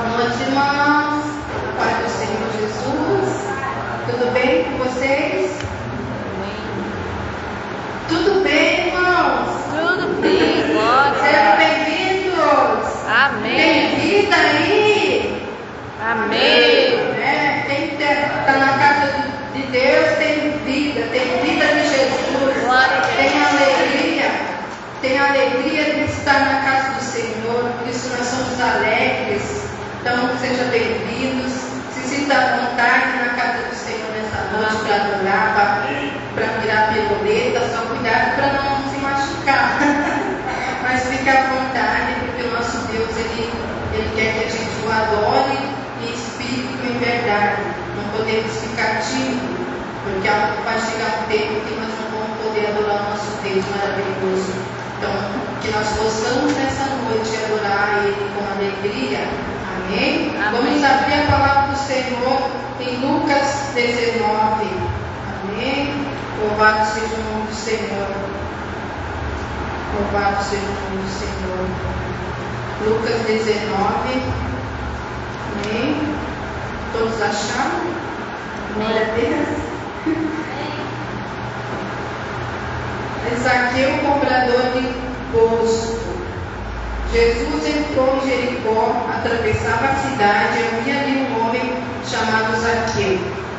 Boa noite, irmãos. A paz do Senhor Jesus. Tudo bem com vocês? Tudo bem, irmãos? Tudo bem, glória. Sejam bem-vindos. Amém. Bem-vinda aí. Amém. Quem está na casa de Deus tem vida de Jesus. Glória a Deus. Tem alegria de estar na casa do Senhor, por isso nós somos alegres. Então, sejam bem-vindos. Se sinta à vontade na casa do Senhor nessa noite para adorar, para virar piruleta. Só cuidado para não se machucar. Mas fique à vontade, porque o nosso Deus, Ele quer que a gente o adore em espírito e em verdade. Não podemos ficar tímidos, porque vai chegar um tempo que nós não vamos poder adorar o nosso Deus maravilhoso. Então, que nós possamos nessa noite adorar Ele com alegria. Amém? Vamos abrir a palavra do Senhor em Lucas 19. Amém? Louvado seja o nome do Senhor. Louvado seja o nome do Senhor. Lucas 19. Amém? Todos acharam? Glória a Deus. Zaqueu, comprador de posto. Jesus entrou em Jericó, atravessava a cidade e havia ali um homem chamado Zaqueu,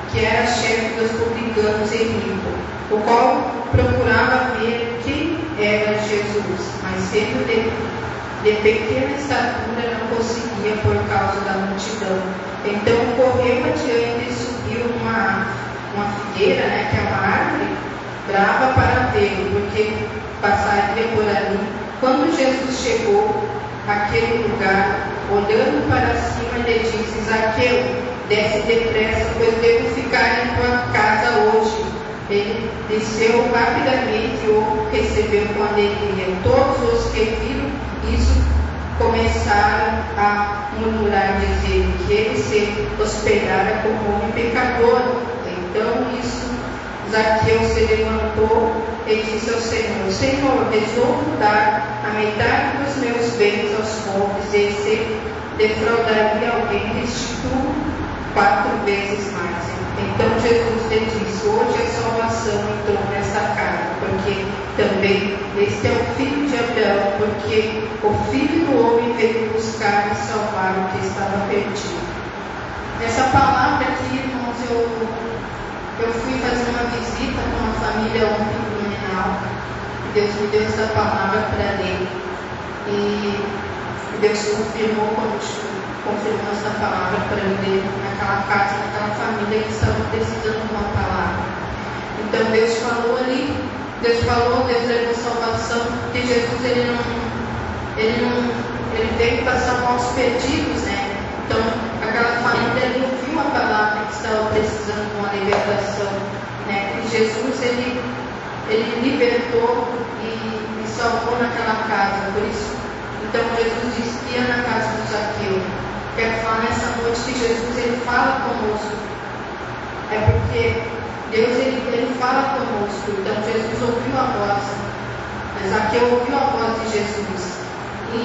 que era chefe dos publicanos e rico, o qual procurava ver quem era Jesus, mas sendo de pequena estatura não conseguia por causa da multidão. Então correu adiante e subiu uma figueira, que é uma árvore brava, para vê-lo, porque passaria por ali. Quando Jesus chegou àquele lugar, olhando para cima, lhe disse: Zaqueu, desce depressa, pois devo ficar em tua casa hoje. Ele desceu rapidamente e o recebeu com alegria. Todos os que viram isso começaram a murmurar, dizendo que ele se hospedara como homem pecador. Então Zaqueu se levantou e disse ao Senhor: Senhor, resolvo dar a metade dos meus bens aos pobres, e se defraudaria alguém, restituo 4 vezes mais. Então Jesus lhe disse: hoje a salvação entrou nesta casa, porque também este é o filho de Abraão, porque o Filho do Homem veio buscar e salvar o que estava perdido. Essa palavra aqui, irmãos, eu fui fazer uma visita com uma família ontem em Blumenau. Deus me deu essa palavra para ler. E Deus confirmou essa palavra para ler naquela casa, naquela família que estava precisando de uma palavra. Então Deus falou ali, Deus levou salvação, porque Jesus ele veio para salvar os perdidos, Então aquela família ali ouviu uma palavra que estava precisando de uma libertação, E Jesus ele libertou e salvou naquela casa. Por isso, então Jesus disse que ia na casa do Zaqueu. Quero falar nessa noite que Jesus ele fala conosco. É porque Deus ele fala conosco. Então Jesus ouviu a voz. Zaqueu ouviu a voz de Jesus. E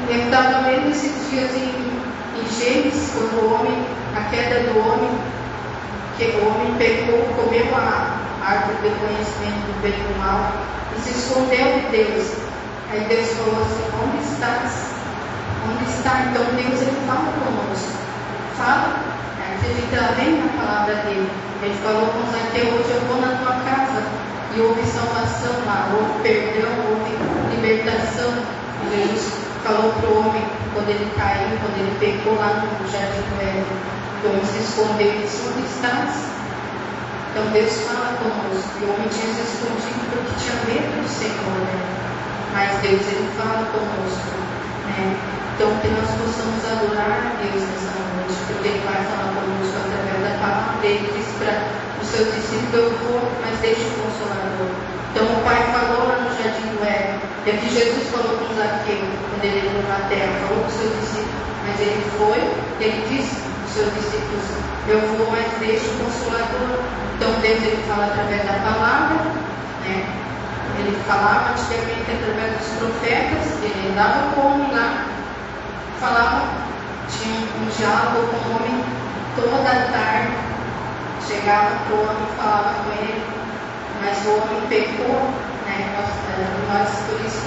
eu estava lendo esses dias em Gênesis, quando a queda do homem, que o homem pecou, comeu a árvore do conhecimento do bem e do mal e se escondeu de Deus. Aí Deus falou assim: onde estás? Onde está? Então Deus ele fala conosco. Fala, acredita bem na palavra dele. Ele falou com Zaqueu: hoje eu vou na tua casa. E houve salvação lá, houve perdão, houve libertação. E Jesus falou para o homem, quando ele caiu, quando ele pecou lá no jardim do Éden, o homem se escondeu e disse: onde estás? Então Deus fala conosco. E o homem tinha se escondido porque tinha medo do Senhor, Mas Deus ele fala conosco, Então que nós possamos adorar a Deus nessa noite, porque Ele vai falar conosco através da palavra. Ele disse para os seus discípulos: eu vou, mas deixe o Consolador. Então o Pai falou lá no jardim do Éden. É que Jesus falou com Zaqueu quando ele entrou na terra, falou com os seus discípulos, mas ele foi e ele disse aos seus discípulos: eu vou, mas deixe o Consolador. Então Deus ele fala através da palavra, Ele falava antigamente através dos profetas, ele andava com o homem lá, falava tinha um diálogo com o homem toda a tarde. Chegava para o homem e falava com ele, mas o homem pecou, né? Por isso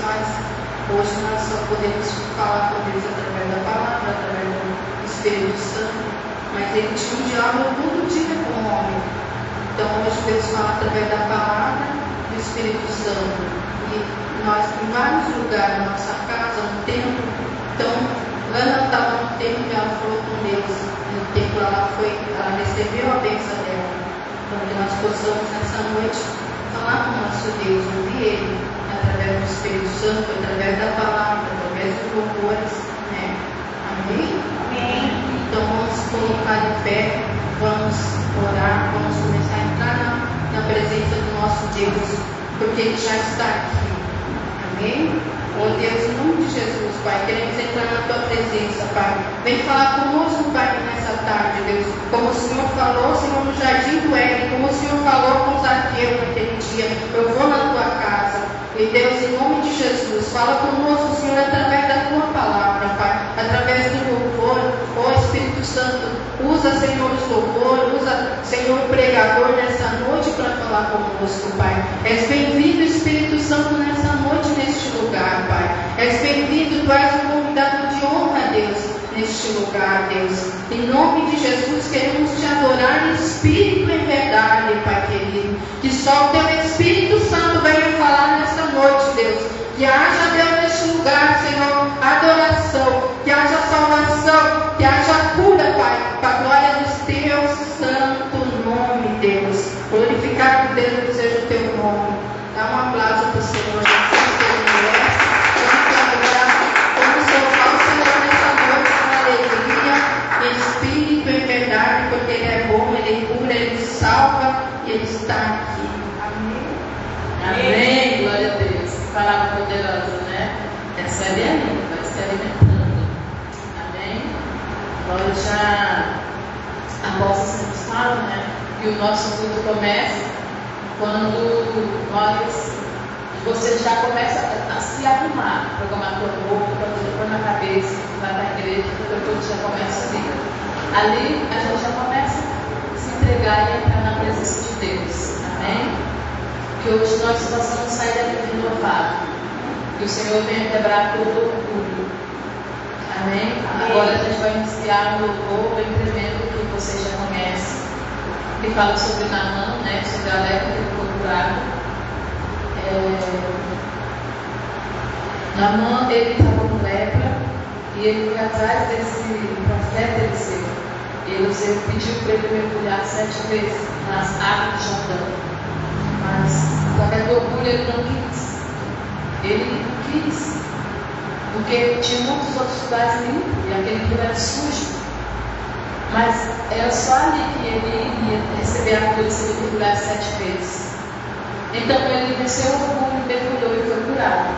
hoje nós só podemos falar com Deus através da palavra, através do Espírito Santo. Mas ele tinha um diálogo todo dia com o homem. Então hoje Deus fala através da palavra do Espírito Santo. E nós, em vários lugares, na nossa casa, no templo, então, Ana estava no templo e ela falou com Deus. No templo ela recebeu a bênção dela. Então que nós possamos nessa noite falar com o nosso Deus, ouvir Ele, através do Espírito Santo, através da palavra, através dos louvores, né? Amém? Amém. Então vamos colocar em pé, vamos orar, vamos começar a entrar na presença do nosso Deus, porque Ele já está aqui. Amém? Oh Deus, em nome de Jesus, Pai, queremos entrar na Tua presença, Pai. Vem falar conosco, Pai, nessa tarde, Deus. Como o Senhor falou, Senhor, no jardim do Éden, como o Senhor falou com Zaqueu naquele dia, eu vou na Tua casa. E Deus, em nome de Jesus, fala conosco, Senhor, através da Tua palavra, Pai, através do louvor. Ó Espírito Santo, usa, Senhor, os louvores, usa, Senhor, o pregador nessa noite para falar conosco, Pai. És bem-vindo, Espírito Santo, nessa noite, neste lugar, Pai. És bem-vindo, Tu és um convidado de honra, Deus, neste lugar, Deus. Em nome de Jesus, queremos Te adorar em espírito e em verdade, Pai querido. Que só o Teu Espírito Santo venha falar nessa noite, Deus. Que haja, Deus, neste lugar, Senhor, adoração, que haja salvação, que haja cura, Pai, para a glória do Teu santo nome, Deus. Glorificado, Deus, seja o Teu nome. Dá um aplauso para o Senhor, assim que Ele merece. Vamos adorar, vamos louvar o Senhor nessa noite com alegria, em espírito e em verdade, porque Ele é bom, Ele cura, Ele salva e Ele está aqui. Amém? Amém. Glória a Deus. Que palavra poderosa, né? Recebe ali, vai se alimentando. Amém? Agora já a vossa sempre fala, né? Que o nosso culto começa quando você já começa a se arrumar, programar tua roupa, pôr na cabeça, vai para a igreja, porque o culto já começa ali. Ali a gente já começa a se entregar e entrar na presença de Deus. Amém? Que hoje nós possamos sair daqui renovado. Que o Senhor venha quebrar todo o orgulho. Amém? Agora a gente vai iniciar um louvor bem tremendo que vocês já conhecem. Que fala sobre Naamã, né? Sobre a lepra que ele ficou curado. Naamã, ele estava com lepra e ele foi atrás desse profeta Eliseu. Eliseu pediu para ele mergulhar 7 vezes nas águas de Jordão. Mas, através do orgulho, ele não quis. Ele não quis. Porque tinha muitos outros lugares limpos e aquele rio era sujo. Mas era só ali que ele ia receber a cura se ele mergulhar 7 vezes. Então ele venceu o orgulho, mergulhou e foi curado.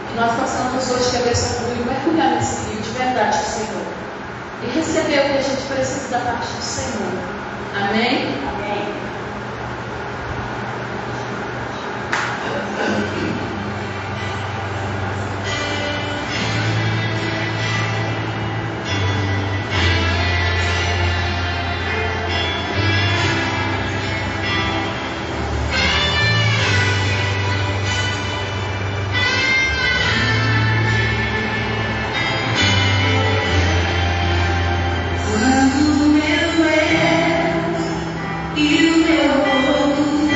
Que nós possamos hoje quebrar esse orgulho e mergulhar nesse rio de verdade do Senhor. E receber o que a gente precisa da parte do Senhor. Amém? Amém. E o meu povo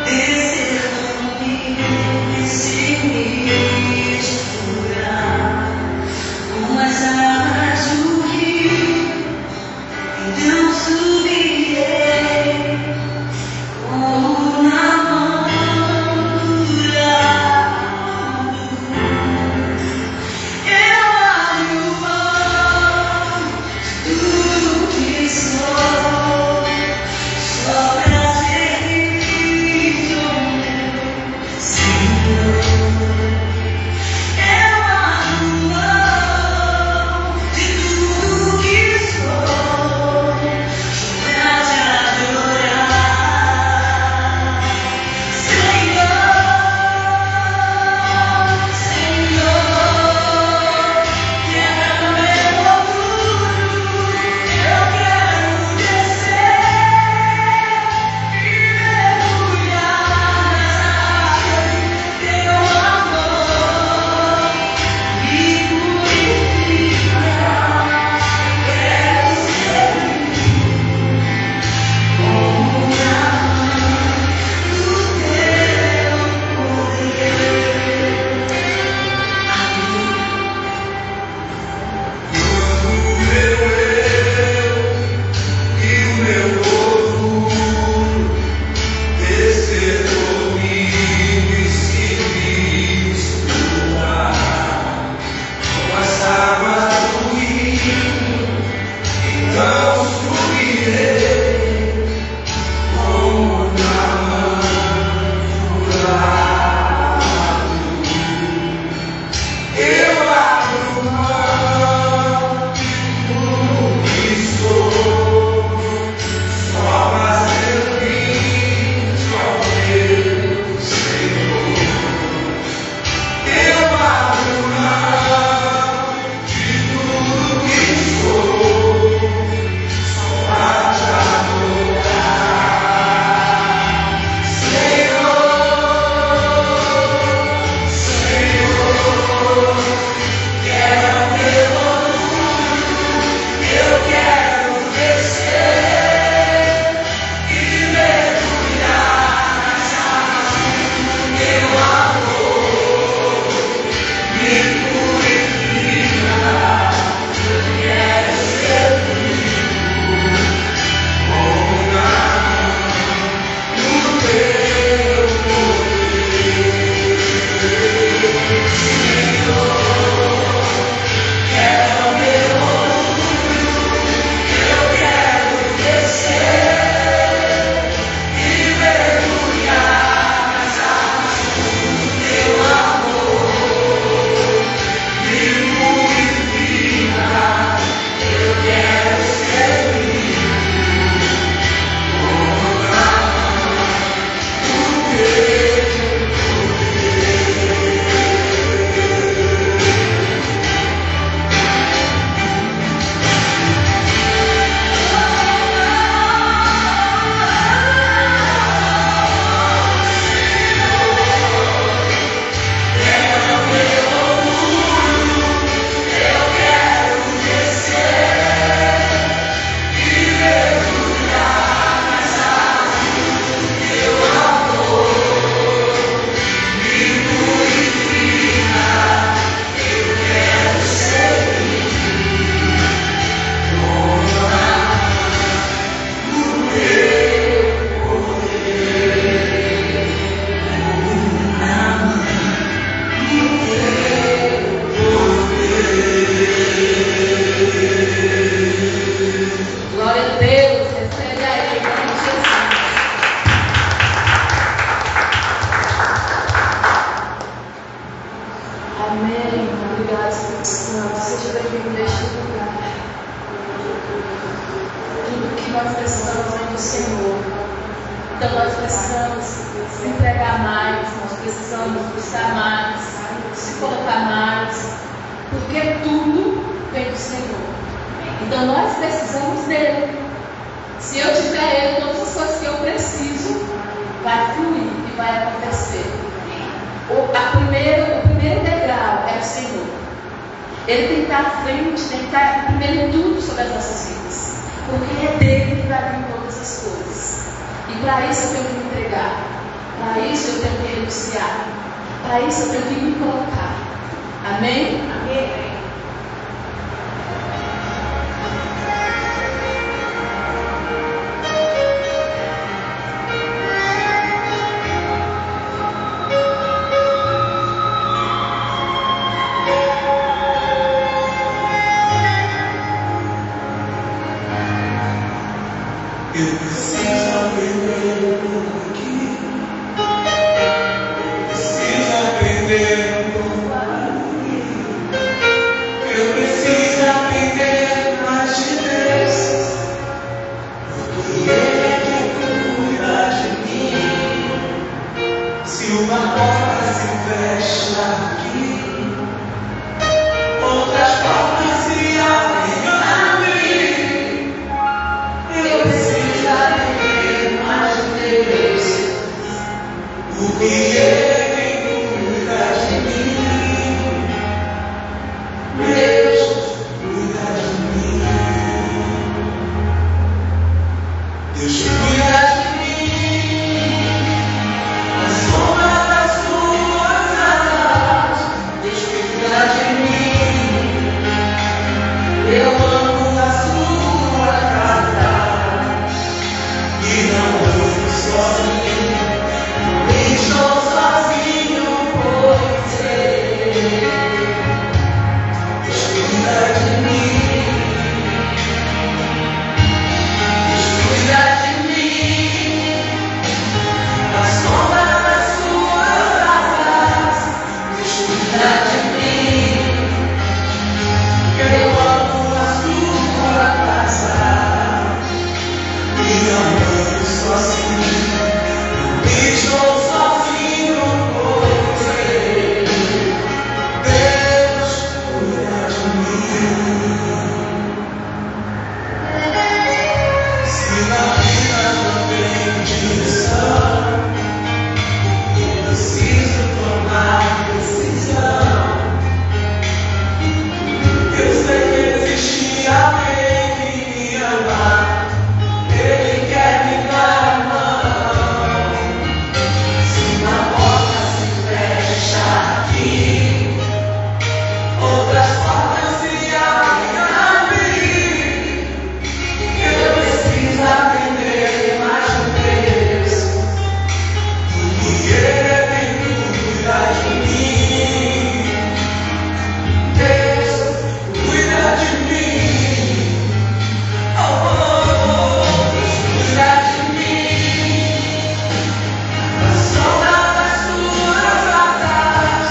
descer Amém. Obrigado, Espírito Santo. Seja bem-vindo neste lugar. Tudo que nós precisamos vem do Senhor. Então nós precisamos se entregar mais, nós precisamos buscar mais, se colocar mais, porque tudo vem do Senhor. Então nós precisamos dele. Se eu tiver ele, todas as coisas que eu preciso vai fluir e vai acontecer. O primeiro degrau é o Senhor. Ele tem que estar à frente, tem que estar primeiro em tudo sobre as nossas vidas, porque é dele que vai vir todas as coisas. E para isso eu tenho que me entregar, para isso eu tenho que renunciar, para isso eu tenho que me colocar. Amém? Amém. Eu preciso aprender um pouco aqui. Preciso aprender um pouco ali. Eu preciso aprender mais de Deus, porque Ele é quem cuida de mim. Se uma porta se fecha aqui, outras portas se abrem. Porque Ele quem cuida de mim. Deus cuida de mim. Deus cuida de mim. Na sombra das suas asas, Deus cuida de mim. Eu amo a sua casa e não ando sozinho. Estou sozinho por você. Deus cuida de mim. Deus cuida de mim. Na sombra das suas asas, Deus cuida de mim. Eu amo a sua casa e não ando sozinho. Estou sozinho por você. Deus cuida de mim. Se na vida não tem direção, eu preciso tomar decisão. Eu sei que existe alguém que me ama. Ele quer me dar a mão. Uma porta se fecha aqui, outras portas se abrem. Eu preciso aprender mais de Deus, porque Ele é quem cuida de mim. Deus cuida de mim. Oh, Deus cuida de mim. Na sombra das suas asas,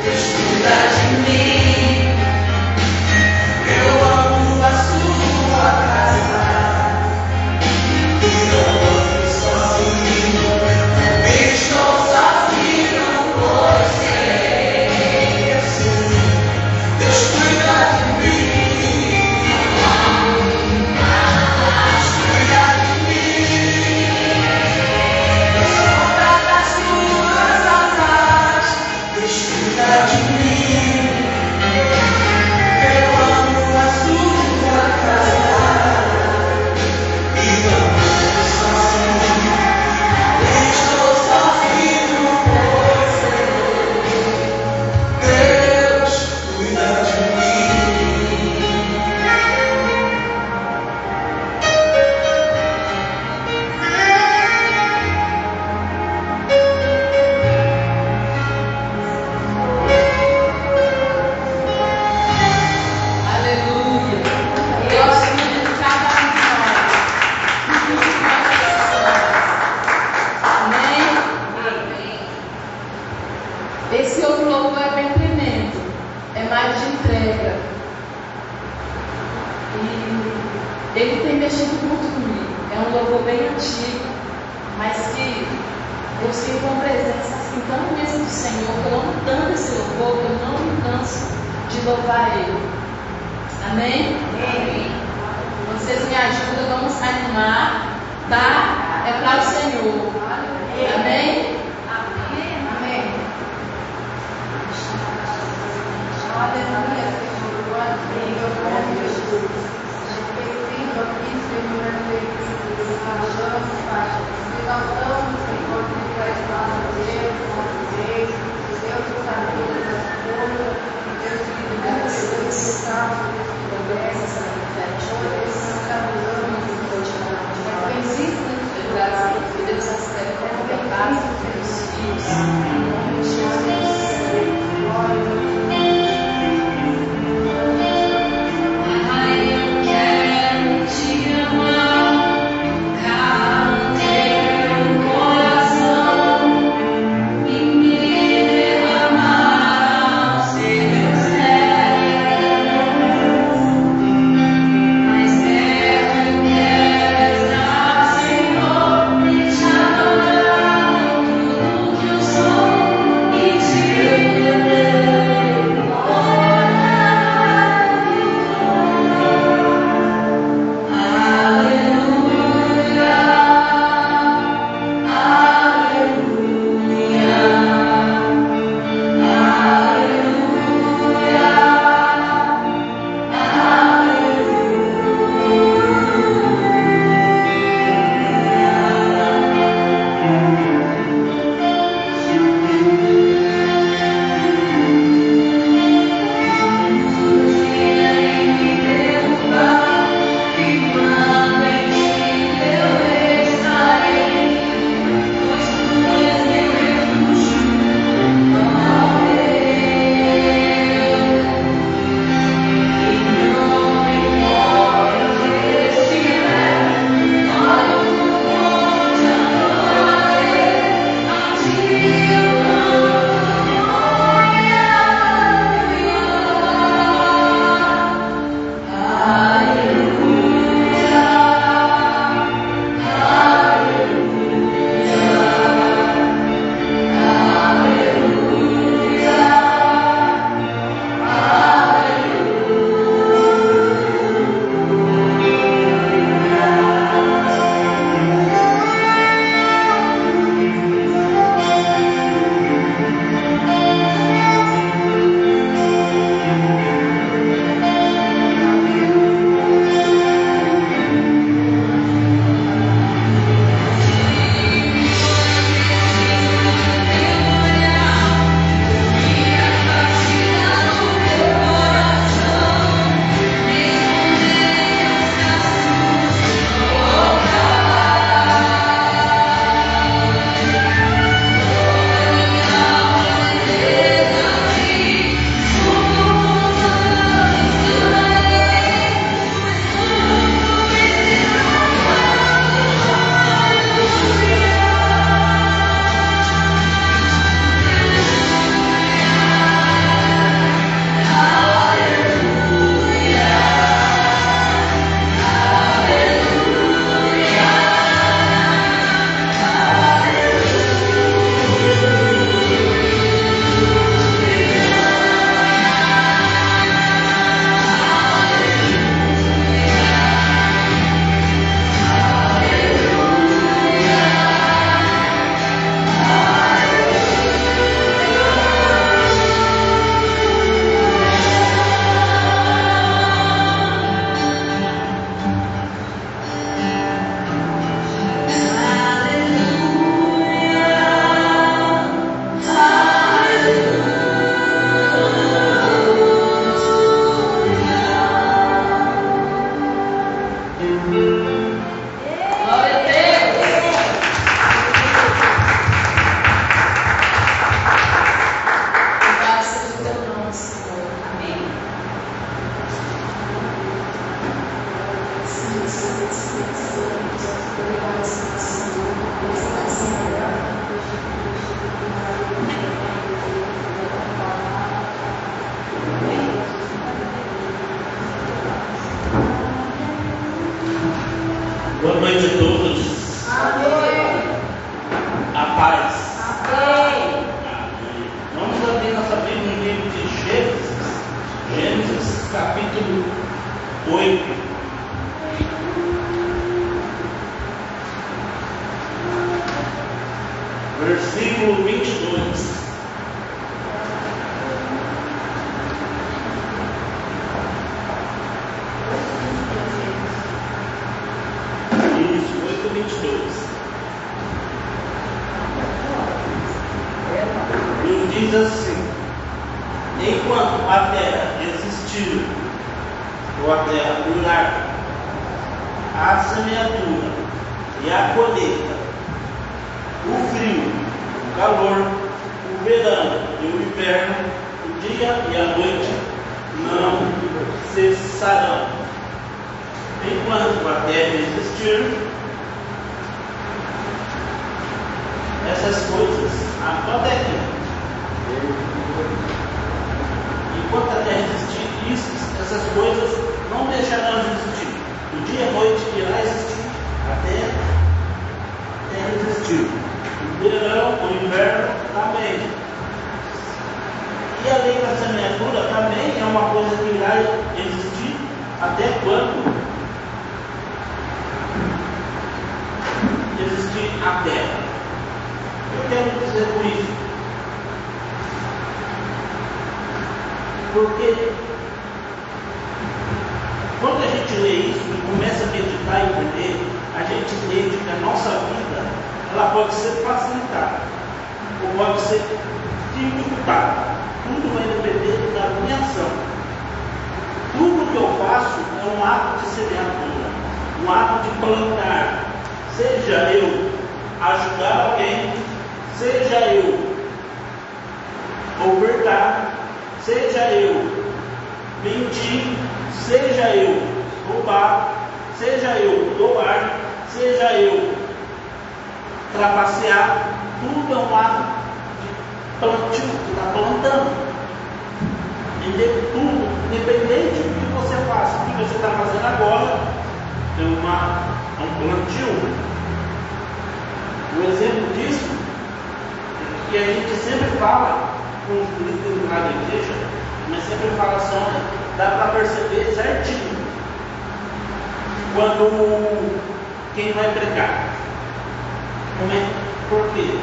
Deus cuida de mim. Eu amo a sua casa e não ando sozinho. Estou sozinho por você. Deus cuida de mim. Deus cuida de mim. Na sombra das suas asas, Deus cuida de mim. Eu amo a sua casa e não ando sozinho. Estou sozinho por você. Deus cuida de mim. mais de entrega. E ele tem mexido muito comigo. É um louvor bem antigo, mas que eu sinto uma presença assim tão mesmo do Senhor, que eu amo tanto esse louvor, que eu não me canso de louvar Ele. Amém? Amém. Vocês me ajudam, vamos animar, tá? É para o Senhor. Amém? Amém. Aleluia, Senhor. Glória a Deus. Glória a Jesus. Bem-vindo aqui, Senhor. Bem-vindo. Nós Pai. Exaltamos, Senhor, que tu és nosso Deus, nosso Deus. Deus que sabe todas as coisas. Deus que nos dá Deus que sabe essa Deus que nos adoramos. É bendito, Deus. Deus, as terras, Boa noite a todos. Amém. A paz. Amém. Amém. Vamos abrir nossa Bíblia no livro de Gênesis. Gênesis capítulo 8. Versículo 22. Isso, 8:22. E diz assim: enquanto a terra existir, ou a terra durar, a semeadura e a colheita, o frio, o calor, o verão e o inverno, o dia e a noite não cessarão. Enquanto a terra existir, essas coisas, até aqui. Enquanto a terra existir, essas coisas não deixarão de existir. O dia e a noite irá existir até a terra existir. O verão, o inverno também. E a lei da semeadura também é uma coisa que irá existir até quando existir a terra. Eu quero dizer com isso, porque quando a gente lê isso e começa a meditar e entender, a gente entende que a nossa vida ela pode ser facilitada ou pode ser dificultada. Tudo vai depender da minha ação. Tudo que eu faço é um ato de semeadura, um ato de plantar. Seja eu ajudar alguém, seja eu ofertar, seja eu mentir, seja eu roubar, seja eu doar, seja eu trapacear, tudo é um ato de plantio, que está plantando. Tudo, independente do que você faça, o que você está fazendo agora, é um plantio. Um exemplo disso é que a gente sempre fala com os líderes lá da igreja, mas sempre fala só, dá para perceber certinho quando quem vai pregar. Por quê?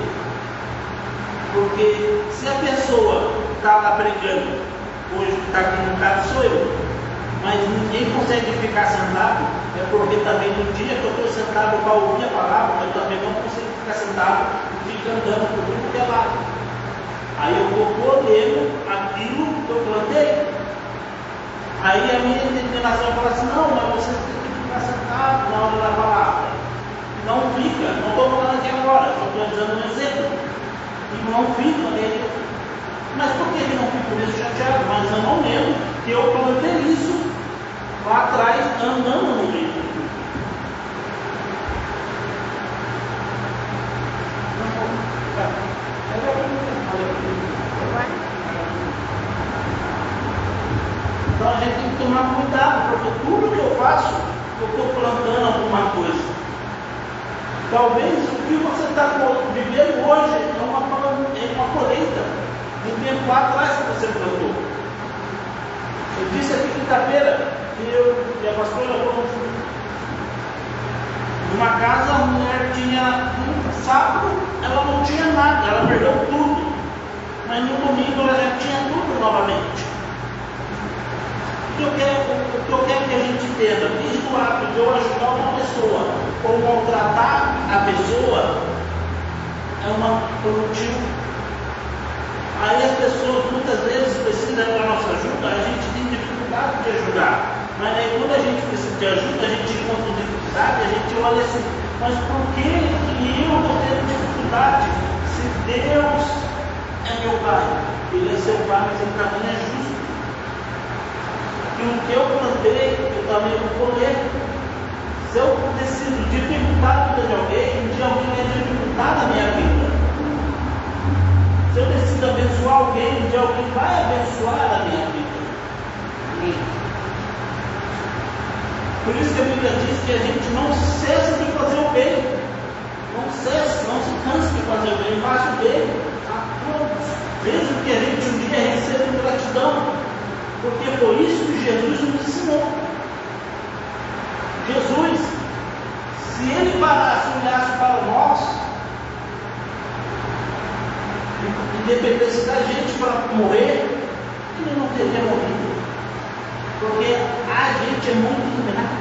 Porque se a pessoa está lá pregando, hoje que está aqui no caso sou eu, mas ninguém consegue ficar sentado, é porque também no dia que eu estou sentado para ouvir a palavra, eu também não consigo ficar sentado e ficar andando por tudo que é lado. Aí eu estou colhendo aquilo que eu plantei. Aí a minha determinação fala assim, não, mas você tem que ficar sentado na hora da palavra. Não fica, não estou falando aqui agora, só estou dando um exemplo. E não fica nele. Mas por que ele não fica mesmo chateado? Mas eu não lembro que eu plantei isso lá atrás, andando no meio. Então a gente tem que tomar cuidado, porque tudo que eu faço, eu estou plantando alguma coisa. Talvez o que você está vivendo hoje é uma colheita de um tempo lá atrás que você plantou. Eu disse aqui quinta-feira que eu e a pastora fomos numa casa, a mulher tinha um sábado, ela não tinha nada, ela perdeu tudo. Mas no domingo ela já tinha tudo novamente. O que eu quero que a gente entenda, desde o ato de eu ajudar uma pessoa ou maltratar a pessoa, é uma produtivo. Aí as pessoas muitas vezes precisam da nossa ajuda, a gente tem dificuldade de ajudar. Mas aí quando a gente precisa de ajuda, a gente encontra dificuldade, a gente olha assim, mas por que eu estou tendo dificuldade? Se Deus é meu Pai, Ele é seu Pai, mas Ele também é justo. E o que eu plantei, eu também vou colher. Se eu decido dificultar a vida de alguém, um dia alguém vai dificultar a minha vida. Se eu decido abençoar alguém, um dia alguém vai abençoar a minha vida. Por isso que a Bíblia diz que a gente não cessa de fazer o bem. Não cessa, não se cansa de fazer o bem, faz o bem a todos. Mesmo que a gente um dia receba gratidão. Porque foi isso que Jesus nos ensinou. Jesus, se ele parasse e olhasse para nós, e dependesse da gente para morrer, ele não teria morrido. Porque a gente é muito ingrato.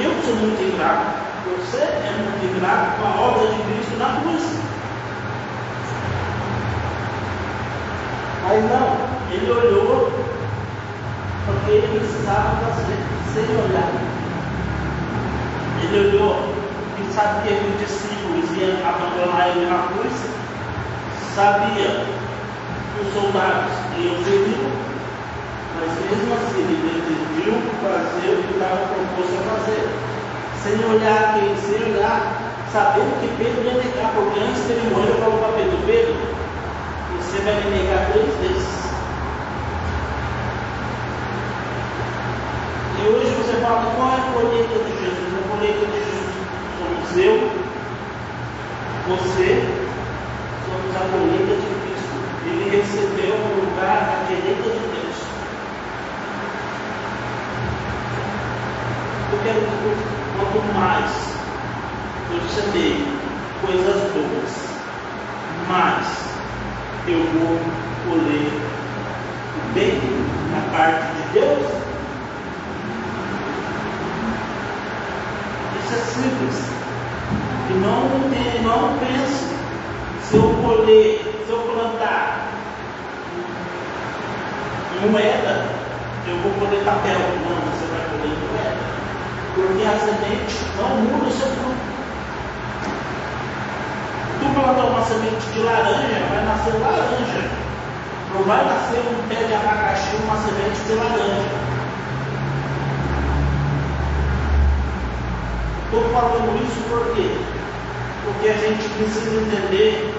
Eu sou muito ingrato. Você é muito ingrato com a obra de Cristo na cruz. Mas não, ele olhou porque ele precisava fazer sem olhar. Ele olhou e sabia que os discípulos iam abandonar ele na cruz, sabia que os soldados iam ferir, mas mesmo assim ele decidiu fazer o que estava proposto a fazer, sem olhar quem, sem olhar, sabendo que Pedro ia negar, porque antes dele morrer ele falou para Pedro: Pedro, você vai me negar 3 vezes. E hoje você fala: qual é a colheita de Jesus? A colheita de Jesus somos eu, você, somos a colheita de Cristo. Ele recebeu um lugar à direita de Deus. Eu quero que quanto mais eu receber coisas boas, mais eu vou colher o bem na parte de Deus. Isso é simples. E não pense, se eu colher, se eu plantar moeda, eu vou colher papel. Não, você vai colher moeda. Porque a semente não muda o seu fruto. Tu plantar uma semente de laranja, vai nascer laranja. Não vai nascer um pé de abacaxi, uma semente de laranja. Estou falando isso por quê? Porque a gente precisa entender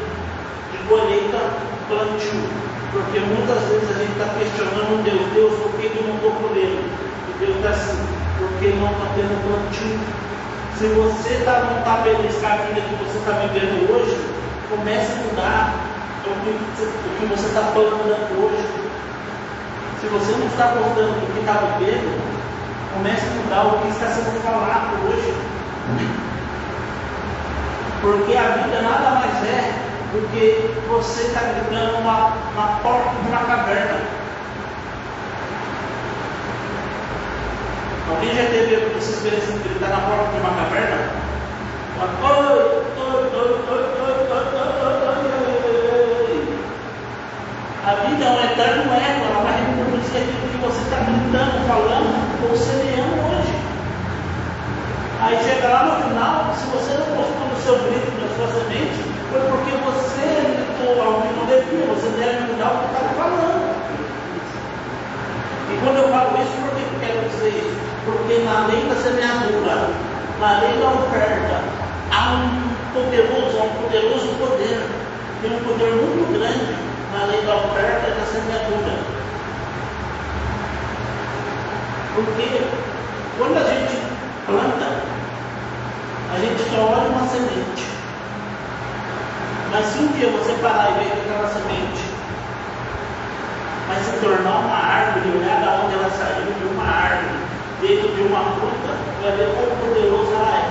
de colheita plantio. Porque muitas vezes a gente está questionando Deus, por que eu não estou colhendo? E Deus está assim, porque não está tendo plantio. Se você não está feliz com a vida que você está vivendo hoje, comece a mudar o que você está plantando hoje. Se você não está gostando do que está vivendo, comece a mudar o que está sendo falado hoje. Porque a vida nada mais é do que você está gritando na porta de uma caverna. Alguém já teve essa experiência de gritar na porta de uma caverna? A vida é um eterno eco, ela vai reproduzir aquilo que você está gritando, falando ou semeando hoje. Aí chega lá no final, se você não gostou do seu grito, da sua semente, foi porque você gritou algo que não devia, você deve mudar o que estava falando. E quando eu falo isso, por que eu quero dizer isso? Porque na lei da semeadura, na lei da oferta, há um poderoso poder, tem um poder muito grande na lei da oferta e da semeadura. Porque quando a gente planta, a gente só olha uma semente. Mas se um dia você parar e ver que aquela semente vai se tornar uma árvore, olhar da onde ela saiu, de uma árvore, dentro de uma fruta, vai ver quão poderosa ela é.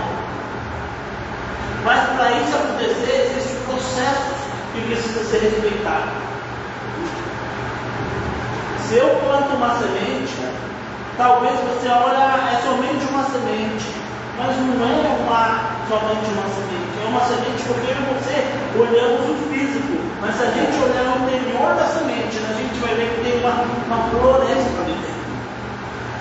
Mas para isso acontecer, existem processos que precisam ser respeitados. Se eu planto uma semente, talvez você olha, é somente uma semente, mas não é somente uma semente, é uma semente porque eu e você olhamos o físico, mas se a gente olhar o interior da semente, a gente vai ver que tem uma floresta ali dentro.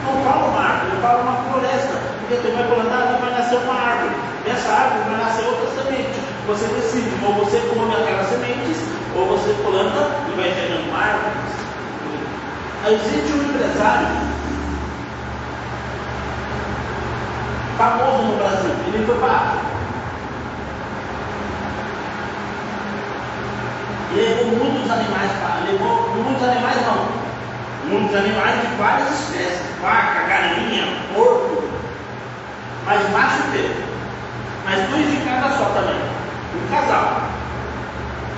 Não falo uma árvore, eu falo uma floresta, porque você vai plantar e vai nascer uma árvore, e essa árvore vai nascer outra semente. Você decide, ou você come aquelas sementes, ou você planta e vai gerando árvores. Existe um empresário famoso no Brasil, ele foi para a África. Muitos animais de várias espécies. vaca, galinha, porco, mas macho teve. Mas 2 de cada só também, um casal.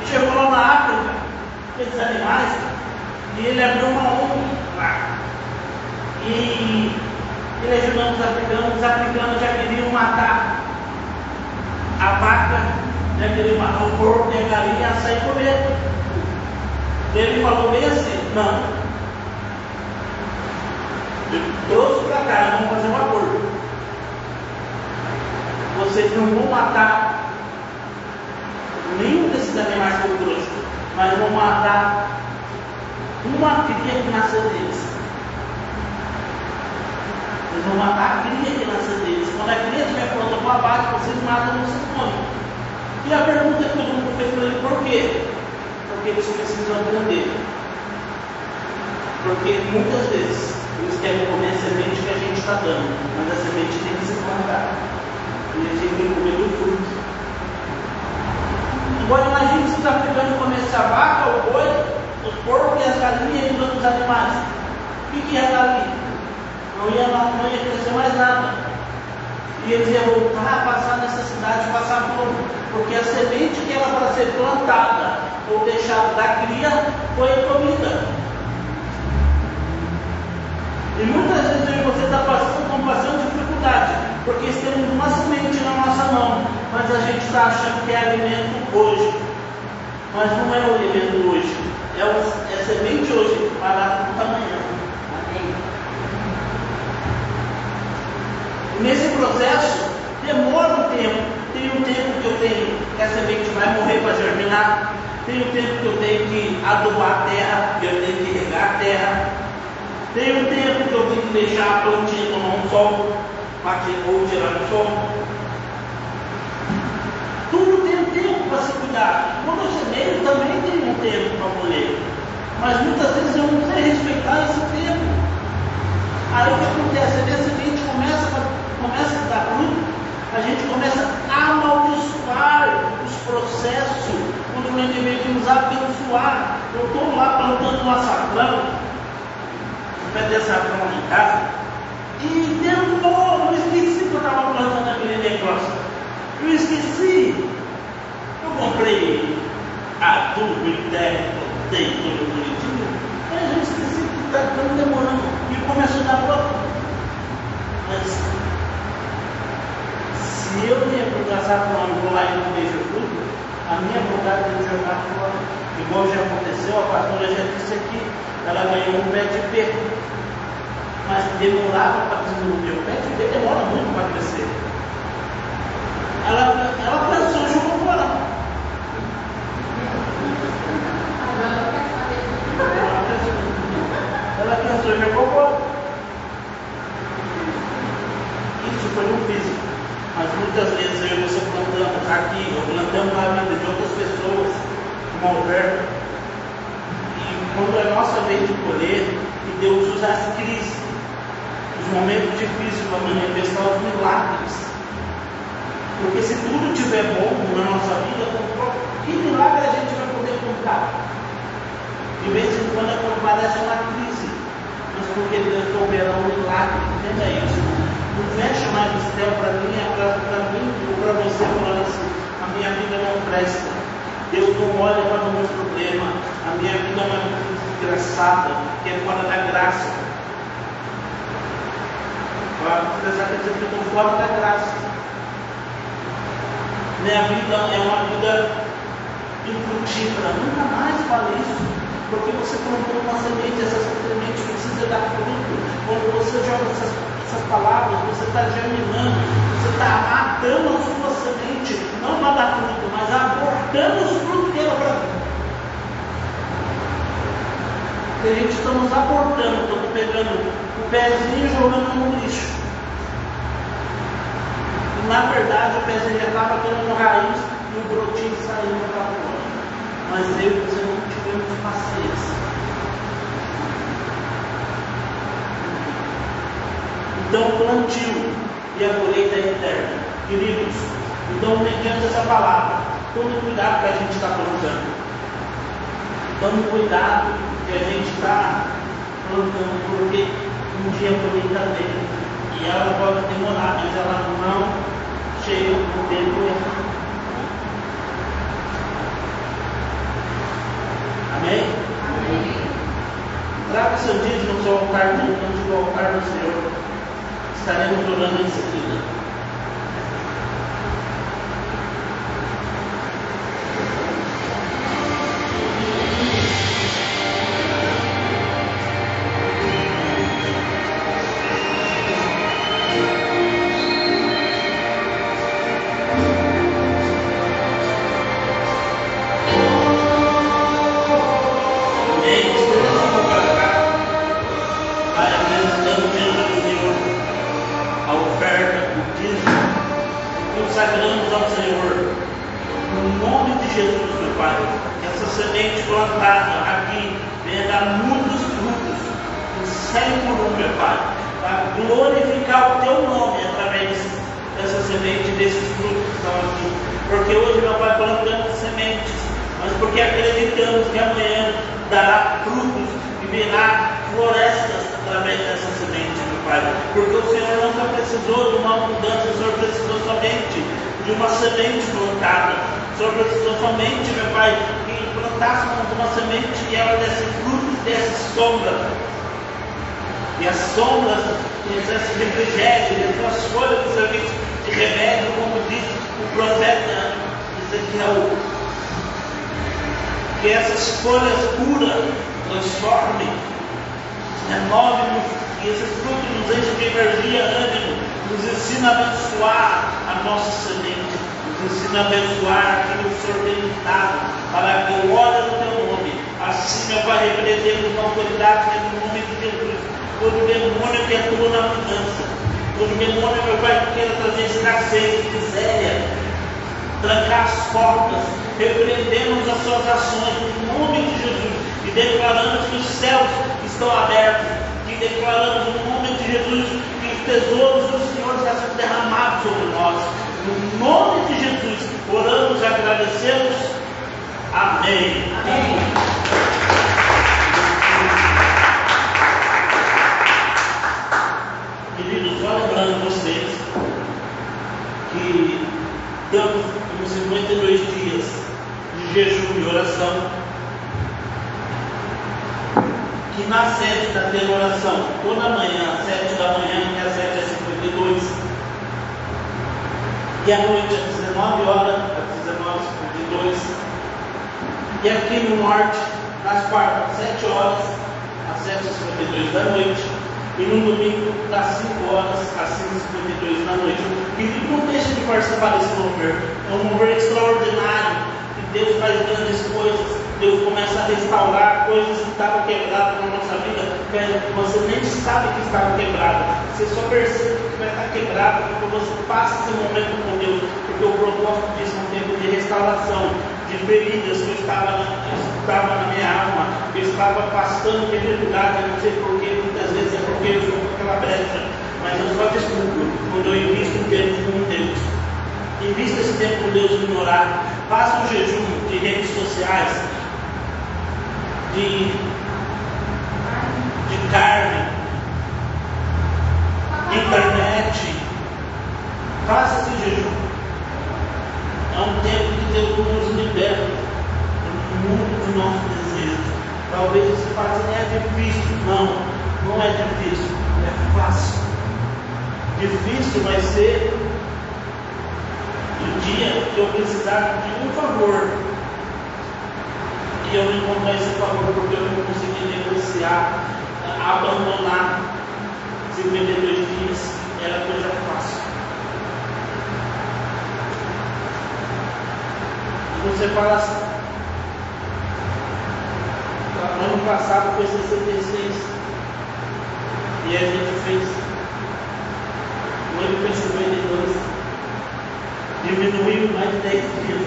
E chegou lá na África, esses animais, e ele abriu uma ONG lá. E ele ajudando os africanos já queriam matar a vaca, já queriam matar o porco e a galinha, sair comer. Ele falou bem assim, não. Ele trouxe para cá, vamos fazer um acordo. Vocês não vão matar nenhum desses animais que eu trouxe, mas vão matar uma cria que nasceu deles. Eles vão matar a cria que nasceu deles. Quando a cria estiver pronta para o abate, vocês matam e vocês comem. E a pergunta que todo mundo fez para ele, por quê? Porque eles precisam aprender. Porque muitas vezes eles querem comer a semente que a gente está dando, mas a semente tem que se plantar. Eles têm que comer do fruto. Agora imagine se os africanos comessem a vaca, o boi, os porcos e as galinhas e os outros animais. O que ia dar ali? Não ia crescer mais nada. E eles iam voltar a passar necessidade, passar fome. Porque a semente que era para ser plantada ou deixada da cria foi comida. E muitas vezes eu e você estão passando dificuldade, porque temos uma semente na nossa mão, mas a gente está achando que é alimento hoje. Mas não é o alimento hoje, é semente hoje, para dar fruto amanhã. Amém. E nesse processo, demora um tempo. Tem um tempo que eu tenho que a semente vai morrer para germinar. Tem um tempo que eu tenho que adubar a terra, que eu tenho que regar a terra. Tem um tempo que eu tenho que deixar a plantinha tomar um sol, ou tirar um sol. Tudo tem um tempo para se cuidar. Quando eu semeio, também tem um tempo para colher. Mas muitas vezes eu não sei respeitar esse tempo. Aí o que acontece? A minha semente começa a dar fruto, a gente começa a amaldiçoar os processos, quando nós deveríamos abençoar. Eu estou lá plantando um açafrão, vai ter açafrão lá em casa, e demorou, eu esqueci que eu estava plantando aquele negócio. Eu esqueci. Eu comprei adubo em terra, plantei tudo bonitinho, mas eu esqueci que está demorando e começou a dar fruto. Mas se eu me abraçar com uma vou lá e não vejo fruto, a minha vontade de jogar fora, igual já aconteceu, a pastora já disse aqui, ela ganhou um pé de pé, mas demorava para desenvolver. O pé de pé demora muito para crescer. Ela pensou e jogou fora. Ela pensou e jogou fora. Isso foi no físico. Mas muitas vezes eu e você plantamos aqui, ou plantamos na vida de outras pessoas, como Alberto. E quando é nossa vez de colher, que Deus usa as crises, os momentos difíceis para manifestar os milagres. Porque se tudo estiver bom na nossa vida, que milagre a gente vai poder contar? De vez em quando aparece uma crise, mas porque Deus está operando um milagre, entenda isso. Não fecha mais o céu para mim ou para você falando assim, a minha vida não presta. Deus não olha para o meu problema, a minha vida é uma vida desgraçada, que é fora da graça. Desgraçada quer dizer que eu estou fora da graça. Minha vida é uma vida infrutífera. Nunca mais fale isso, porque você plantou uma semente, essa semente precisa dar fruto. Quando você joga essas palavras, você está germinando, você está matando a sua semente, não para dar fruto, mas abortando os frutos que era para vir. Porque a gente estamos abortando, estamos pegando o pezinho e jogando no lixo. E na verdade o pezinho já estava dando raiz e o brotinho saindo para fora. Mas eu e você não tivemos paciência. Então o plantio e a colheita é eterna. Queridos, então mediante essa palavra, tome cuidado que a gente está plantando. Tome cuidado que a gente está plantando, porque um dia a colheitadeira. E ela pode demorar, mas ela não chega no tempo errado. Amém? Amém. Traga seu dízimo no seu altar, diante do altar do Senhor. Estaremos orando em seguida. Consagramos ao Senhor, no nome de Jesus, meu Pai, que essa semente plantada aqui venha dar muitos frutos, em 100 por 1, meu Pai, para glorificar o Teu nome através dessa semente, desses frutos que estão aqui. Porque hoje, meu Pai, plantamos sementes, mas porque acreditamos que amanhã dará frutos e virá florestas através dessa semente, meu Pai. Porque o Senhor nunca precisou de uma mudança, o Senhor precisou somente de uma semente plantada. O Senhor precisou somente, meu Pai, que plantássemos uma semente e ela desse frutos, desse sombra. E as sombras, esse refrigério, as folhas do serviço de remédio, como disse o profeta Ezequiel, que essas folhas puras transformem, renovem-nos, e esses frutos nos enchem de energia, ânimo, nos ensina a abençoar a nossa semente, nos ensina a abençoar aquilo que o Senhor tem dado para a glória do Teu nome. Assim, meu Pai, repreendemos na autoridade no nome de Jesus todo demônio que atua na mudança, todo demônio, meu Pai, que queira trazer escassez, miséria, trancar as portas. Repreendemos as suas ações no nome de Jesus e declaramos que os céus estão abertos, e declaramos no nome de Jesus que os tesouros do Senhor estão sendo derramados sobre nós. No nome de Jesus, oramos e agradecemos. Amém. Amém. Queridos, só lembrando vocês que estamos nos 52 dias de jejum e oração, que na sede está tendo oração toda manhã, às 7 da manhã, que às 7h52, e à noite às 19 horas, às 19h52, e aqui no norte, nas quartas, às 7 horas, às 7h52 da noite, e no domingo, das 5 horas às 5h52 da noite. E não deixe de participar desse mover. É um mover extraordinário, que Deus faz grandes coisas. Deus começa a restaurar coisas que estavam quebradas na nossa vida. Você nem sabe que estava quebrada. Você só percebe que vai estar quebrada quando você passa esse momento com Deus. Porque o propósito disso é um tempo de restauração, de feridas que eu estava na minha alma. Eu estava passando dificuldade, não sei porquê, muitas vezes é porque eu sou com aquela brecha. Mas eu só desculpo quando eu invisto um tempo com Deus. Invista esse tempo com Deus em orar. Faça um jejum de redes sociais, de carne, de internet. Faça esse jejum. É um tempo que Deus nos liberta do mundo dos nossos desejos. Talvez você fale assim, é difícil. Não é difícil, é fácil. Difícil vai ser o dia que eu precisar de um favor e eu não encontrar esse favor porque eu não consegui negociar, abandonar 52 dias, era coisa fácil. E você fala assim, ano passado foi 66 e a gente fez, o ano foi 52. Diminuiu mais de 10 dias.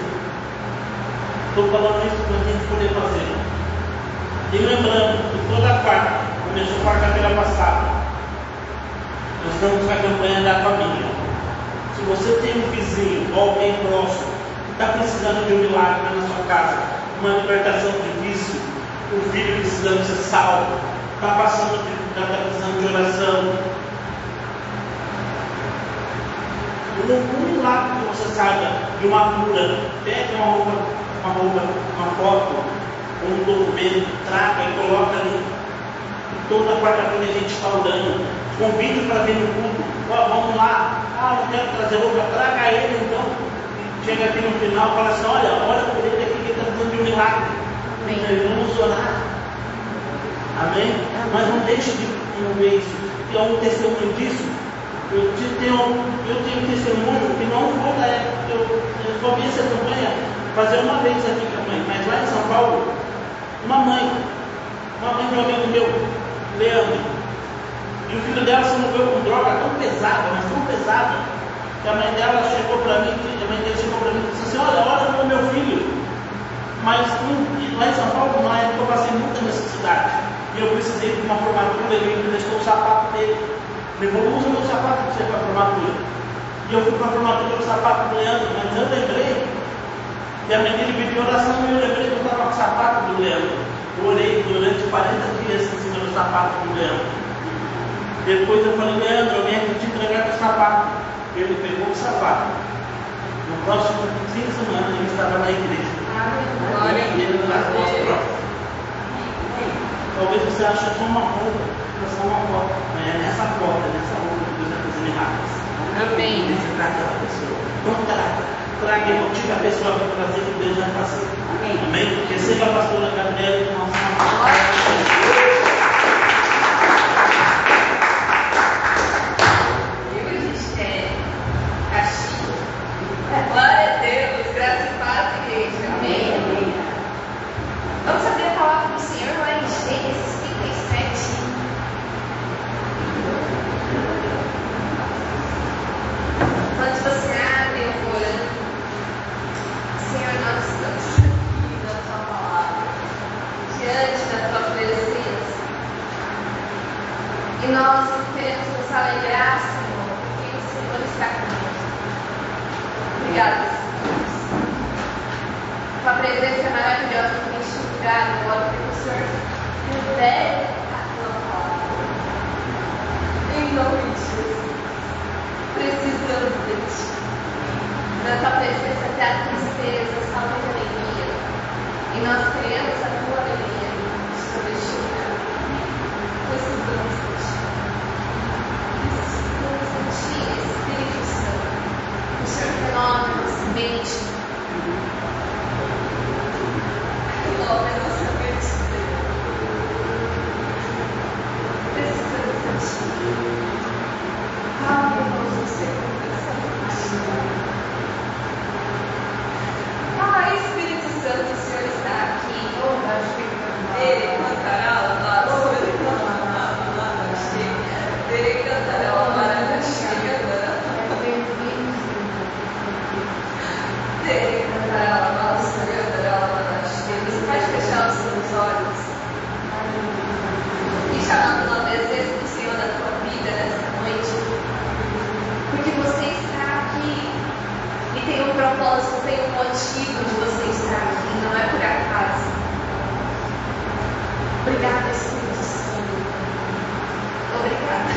Estou falando isso para a gente poder fazer. E lembrando que toda quarta, começou quarta-feira passada, nós estamos com a campanha da família. Se você tem um vizinho ou alguém próximo que está precisando de um milagre na sua casa, uma libertação de vício, um filho precisando ser salvo, está passando dificuldade, está precisando de oração. Um milagre que você saiba de uma cura, pegue uma foto, um documento, traga e coloca ali. Toda quarta-feira a gente está orando. Convide para vir no culto. Vamos lá. Eu quero trazer outra. Traga ele então. Chega aqui no final e fala assim: olha por ele aqui que está precisando de um milagre. Vamos orar. Amém? Mas não deixe de ver isso. Tem um testemunho disso. Eu tenho testemunho que não vou dar. Eu só vi essa campanha fazer uma vez aqui também. Mas lá em São Paulo, uma mãe de um amigo meu, Leandro, e o filho dela se envolveu com droga tão pesada, mas tão pesada, que a mãe dela chegou para mim, e disse assim: ora pelo meu filho. Mas lá em São Paulo, na época eu passei muita necessidade, e eu precisei de uma formatura, ele me prestou o sapato dele. Ele falou: usa meu sapato para você para a formatura. E eu fui para a formatura do sapato do Leandro, mas eu lembrei, e a mãe dele pediu oração, e eu lembrei que eu estava com o sapato do Leandro. Eu orei durante 40 dias em cima do sapato do Leandro. Depois eu falei: Leandro, eu venho aqui te entregar o sapato. Ele pegou o sapato. No próximo fim de semana ele estava na igreja. Glória E ele nas mãos próprias. Talvez você ache só uma roupa, só uma foto. Mas é nessa foto, é nessa roupa que Deus está fazendo milagres. Amém. Você traga aquela pessoa. Não traga e motive a pessoa para trazer o que Deus já passou. Amém? Receba a pastora Gabriela e nossa Glória a Deus, graças e paz, igreja. Amém. Vamos abrir a palavra do Senhor lá em Gênesis 37. Quando você abre, eu vou orando. Senhor, nós estamos aqui na tua palavra, diante da tua presença. E nós queremos nos alegrar, Senhor, porque o Senhor está conosco. Obrigada, Senhor. Tua presença maravilhosa neste lugar, agora que o Senhor libere a tua palavra. Em nome de Jesus. Precisamos de ti. Na tua presença até a tristeza, salve de alegria. E nós queremos a tua alegria sobre este lugar. Precisamos de ti. Precisamos de ti, Espírito Santo. O Senhor renova nossa mente. Renova nossa mente, Senhor. Precisamos de ti. Abre-nos o Senhor dessa noite. Espírito Santo, o Senhor está aqui. Ele cantará o nosso. Ele cantará o maravilhoso. Ele cantará o nosso. Você pode fechar os seus olhos e chamando a presença do Senhor na tua vida nessa noite, porque você está aqui e tem um propósito, tem um motivo de você estar aqui, não é por acaso. Obrigada, Espírito Santo. Obrigada.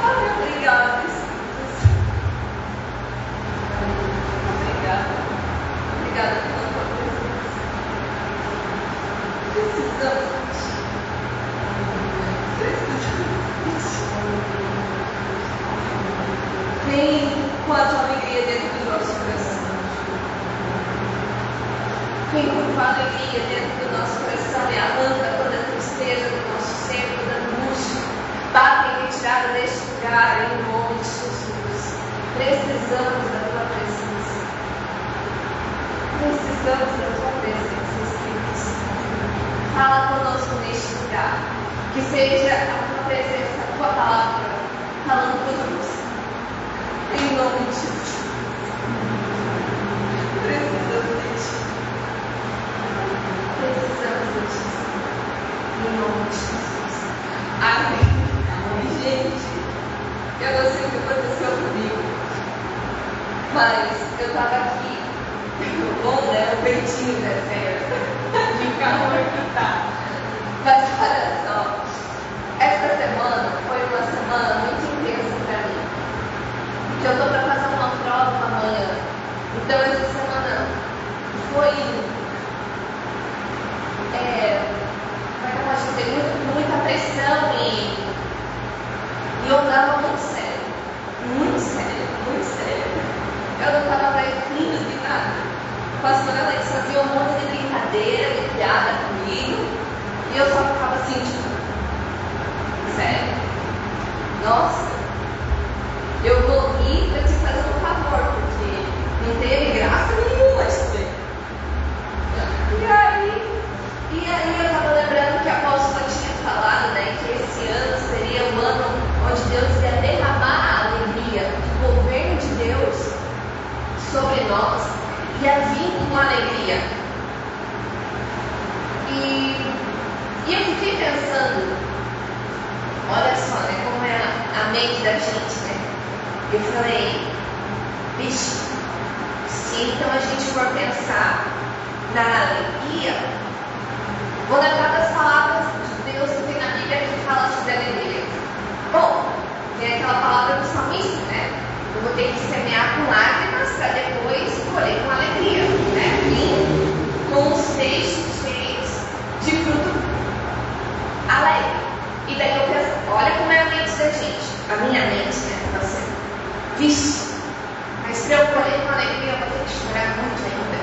Obrigada, Espírito Santo. Obrigada. Obrigada pela tua presença. Precisamos de ti. Vem com a tua alegria dentro do nosso coração. Vem com tua alegria dentro do nosso coração e arranca toda a tristeza do nosso ser, toda a angústia. Bata em retirada deste lugar em nome de Jesus. Precisamos da tua presença. Precisamos da tua presença, Espírito Santo. Fala conosco neste lugar. Que seja a tua presença, a tua palavra, falando conosco. Em nome de Jesus. Precisamos de ti. Precisamos de ti. Em nome de Jesus. Amém. Gente, eu não sei o que aconteceu comigo, mas eu estava aqui. Bom, né? O peitinho da festa. De calor que tá. Mas E eu só ficava assim, tipo, sério? Nossa, eu vou rir pra te fazer um favor, porque não teve graça nenhuma isso daí. E aí eu tava lembrando que a apóstola tinha falado, né, que esse ano seria o ano onde Deus ia derramar a alegria do governo de Deus sobre nós, ia vir com alegria. E eu fiquei pensando, olha só, né, como é a mente da gente, né? Eu falei, bicho, se então a gente for pensar na alegria, vou lembrar das palavras de Deus que tem na Bíblia que fala sobre alegria. Bom, tem aquela palavra do salmista, né? Eu vou ter que semear com lágrimas para depois colher com alegria, né? Vim com os feixes cheios de fruto alegre. E daí eu penso, olha como é a mente da gente. A minha mente, né? Tá sendo, vixe, mas para eu colher com alegria eu vou ter que chorar muito ainda.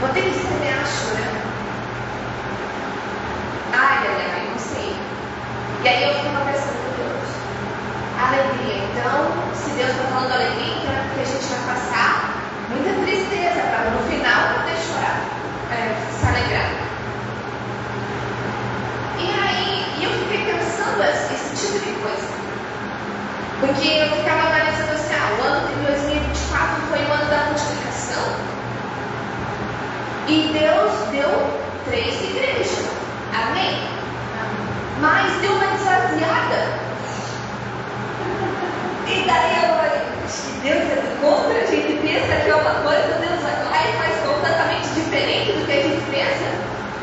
Vou ter que semear chorando. Ai, não sei. E aí eu ficava pensando, meu Deus, alegria. Então, se Deus está falando alegria, então é porque a gente vai passar muita tristeza para no final poder chorar, se alegrar. E aí, eu fiquei pensando esse tipo de coisa. Porque eu ficava analisando assim, o ano de 2024 foi o ano da multiplicação. E Deus deu 3 igrejas. Amém? Mas deu uma esvaziada. E daí eu falei, acho que Deus é do contra, a gente pensa que é uma coisa, Deus vai lá e faz completamente diferente do que a gente pensa.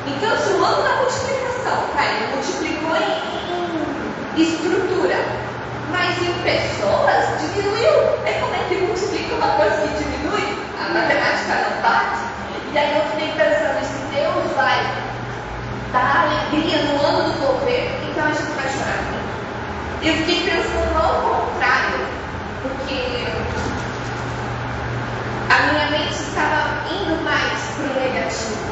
Então, se o ano da multiplicação, ele multiplicou em estrutura, mas em pessoas diminuiu. É como é que multiplica uma coisa que diminui? A matemática não bate. E aí eu fiquei pensando, se Deus vai dar alegria no ano do governo, então a gente vai chorar. Eu fiquei pensando ao contrário, porque a minha mente estava indo mais para o negativo.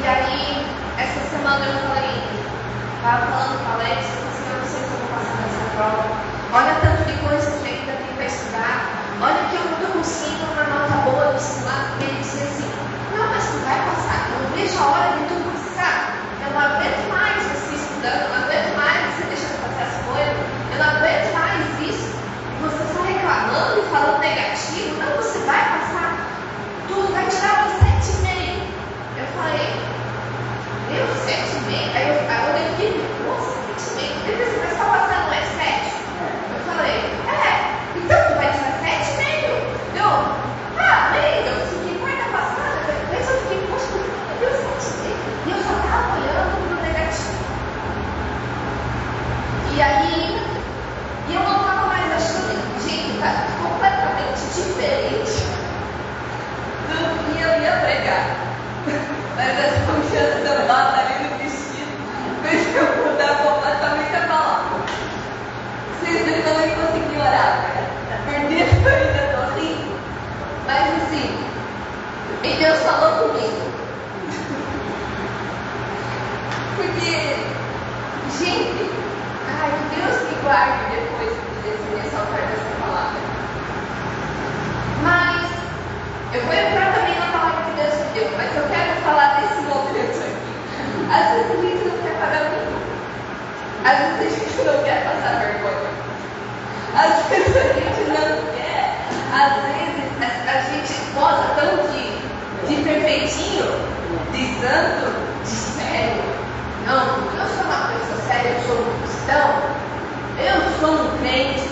E aí, essa semana eu estava falando com a Alex, eu falei assim, eu não sei se eu vou passar nessa prova. Olha tanto de coisa que ainda tem para estudar. Olha que eu não estou conseguindo uma nota boa no simulado. E ele disse assim, não, mas tu vai passar. Eu não vejo a hora de tu passar. Eu não aguento mais você estudando, eu não aguento mais você deixando passar as coisas, eu não aguento mais isso. E você só reclamando e falando negativo. Não, você vai passar. Tu vai tirar um 7,5. Eu falei, meu, 7,5? Aí eu fiquei, nossa, 7,5. Ele disse, mas só passar não é 7? Eu falei, então tu vai tirar 7,5? Eu, meio, eu fiquei quarta passada, depois eu fiquei, poxa, meu Deus, 7,5. E eu só estava olhando pro negativo. E aí, eu não estava mais achando, gente, tá completamente diferente do que eu ia pregar. Mas essa confiança bata ali no vestido, fez eu mudar completamente a palavra. Vocês não nem conseguiram orar, né? Por dentro eu ainda estou rindo. Mas assim, e Deus falou comigo. Porque, gente, que Deus me guarde depois de ressaltar dessa palavra. Mas, eu vou entrar também na palavra que Deus me deu, mas eu quero falar desse momento aqui. Às vezes a gente não quer pagar muito. Às vezes a gente não quer passar vergonha. Às vezes a gente não quer. Às vezes a gente gosta tão de perfeitinho, de santo, de sério. Não, eu sou uma pessoa séria, eu sou um cristão, eu sou um crente.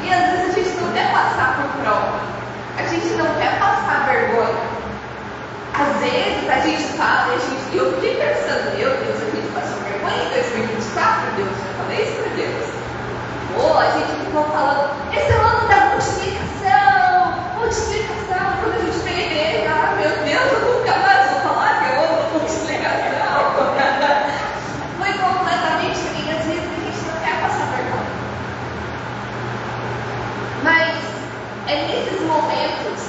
E às vezes a gente não quer passar por prova, a gente não quer passar vergonha. Às vezes a gente fala, e eu fiquei pensando, meu Deus, a gente passou vergonha em 2024, Deus, eu falei isso para Deus. A gente ficou falando, esse é o ano da multiplicação, quando a gente vem à igreja, meu Deus, eu nunca mais vou falar que eu amo multiplicação. Foi completamente, e às vezes a gente não quer passar vergonha. Mas é nesses momentos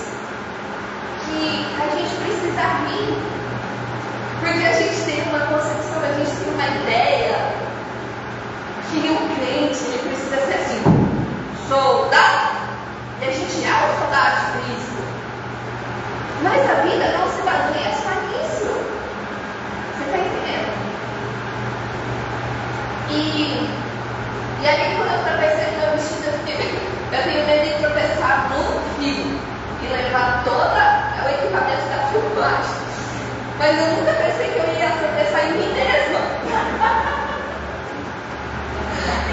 que a gente precisa precisa rir. Porque a gente tem uma concepção, a gente tem uma ideia que o crente ele precisa ser assim, soldado. E a gente é o soldado de Cristo. Mas a vida não se baseia só nisso. Você está entendendo? E aí quando eu tropecei no meu vestido, eu tenho medo de tropeçar no fio e levar todo o equipamento da filmagem. Mas eu nunca pensei que eu ia tropeçar em mim mesma.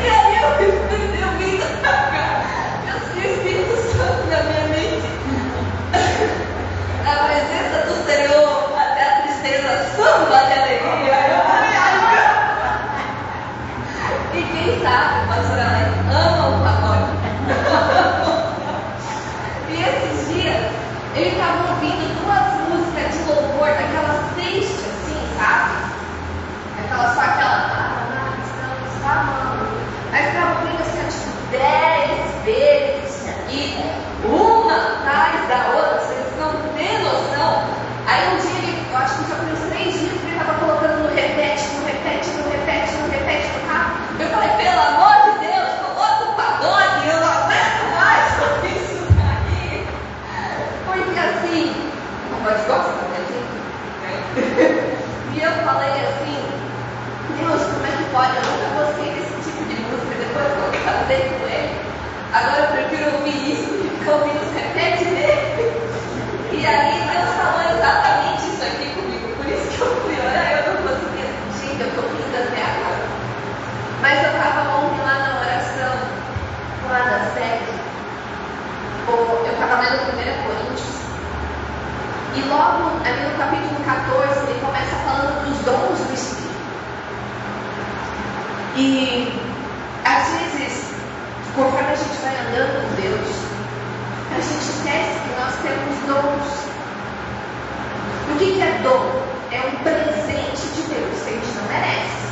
E aí eu vim pra cá, eu tinha o Espírito Santo na minha mente. A presença do Senhor, até a tristeza samba de alegria. E quem sabe, pastora Alex ama o pagode. E esses dias, ele estava ouvindo duas músicas de louvor, daquelas tristes assim, sabe? Só aquela, estamos amando. Aí ficava ouvindo assim, tipo, 10 vezes, e uma atrás da outra, vocês não têm noção. Aí um dia, eu acho que já foi uns 3 dias que ele estava colocando no repete, no carro. Eu falei, pelo amor de Deus, coloca o pagode, eu não aguento mais com isso daqui. Porque assim, o pagode gosta, né, gente? E eu falei assim, Deus, como é que pode? Eu nunca gostei desse tipo de música, depois que eu casei com ele. Agora eu prefiro ouvir isso do que ficar ouvindo os repete dele. E aí Deus falou exatamente isso aqui comigo. Por isso que eu fui orar, eu não conseguia. Gente, eu tô rindo até agora. Mas eu estava ontem lá na oração, lá da sede. Eu estava lendo 1 Coríntios. E logo ali no capítulo 14, ele começa falando dos dons do Espírito. E às vezes, conforme a gente vai andando com Deus, a gente esquece que nós temos dons. O que é dom? É um presente de Deus, que a gente não merece,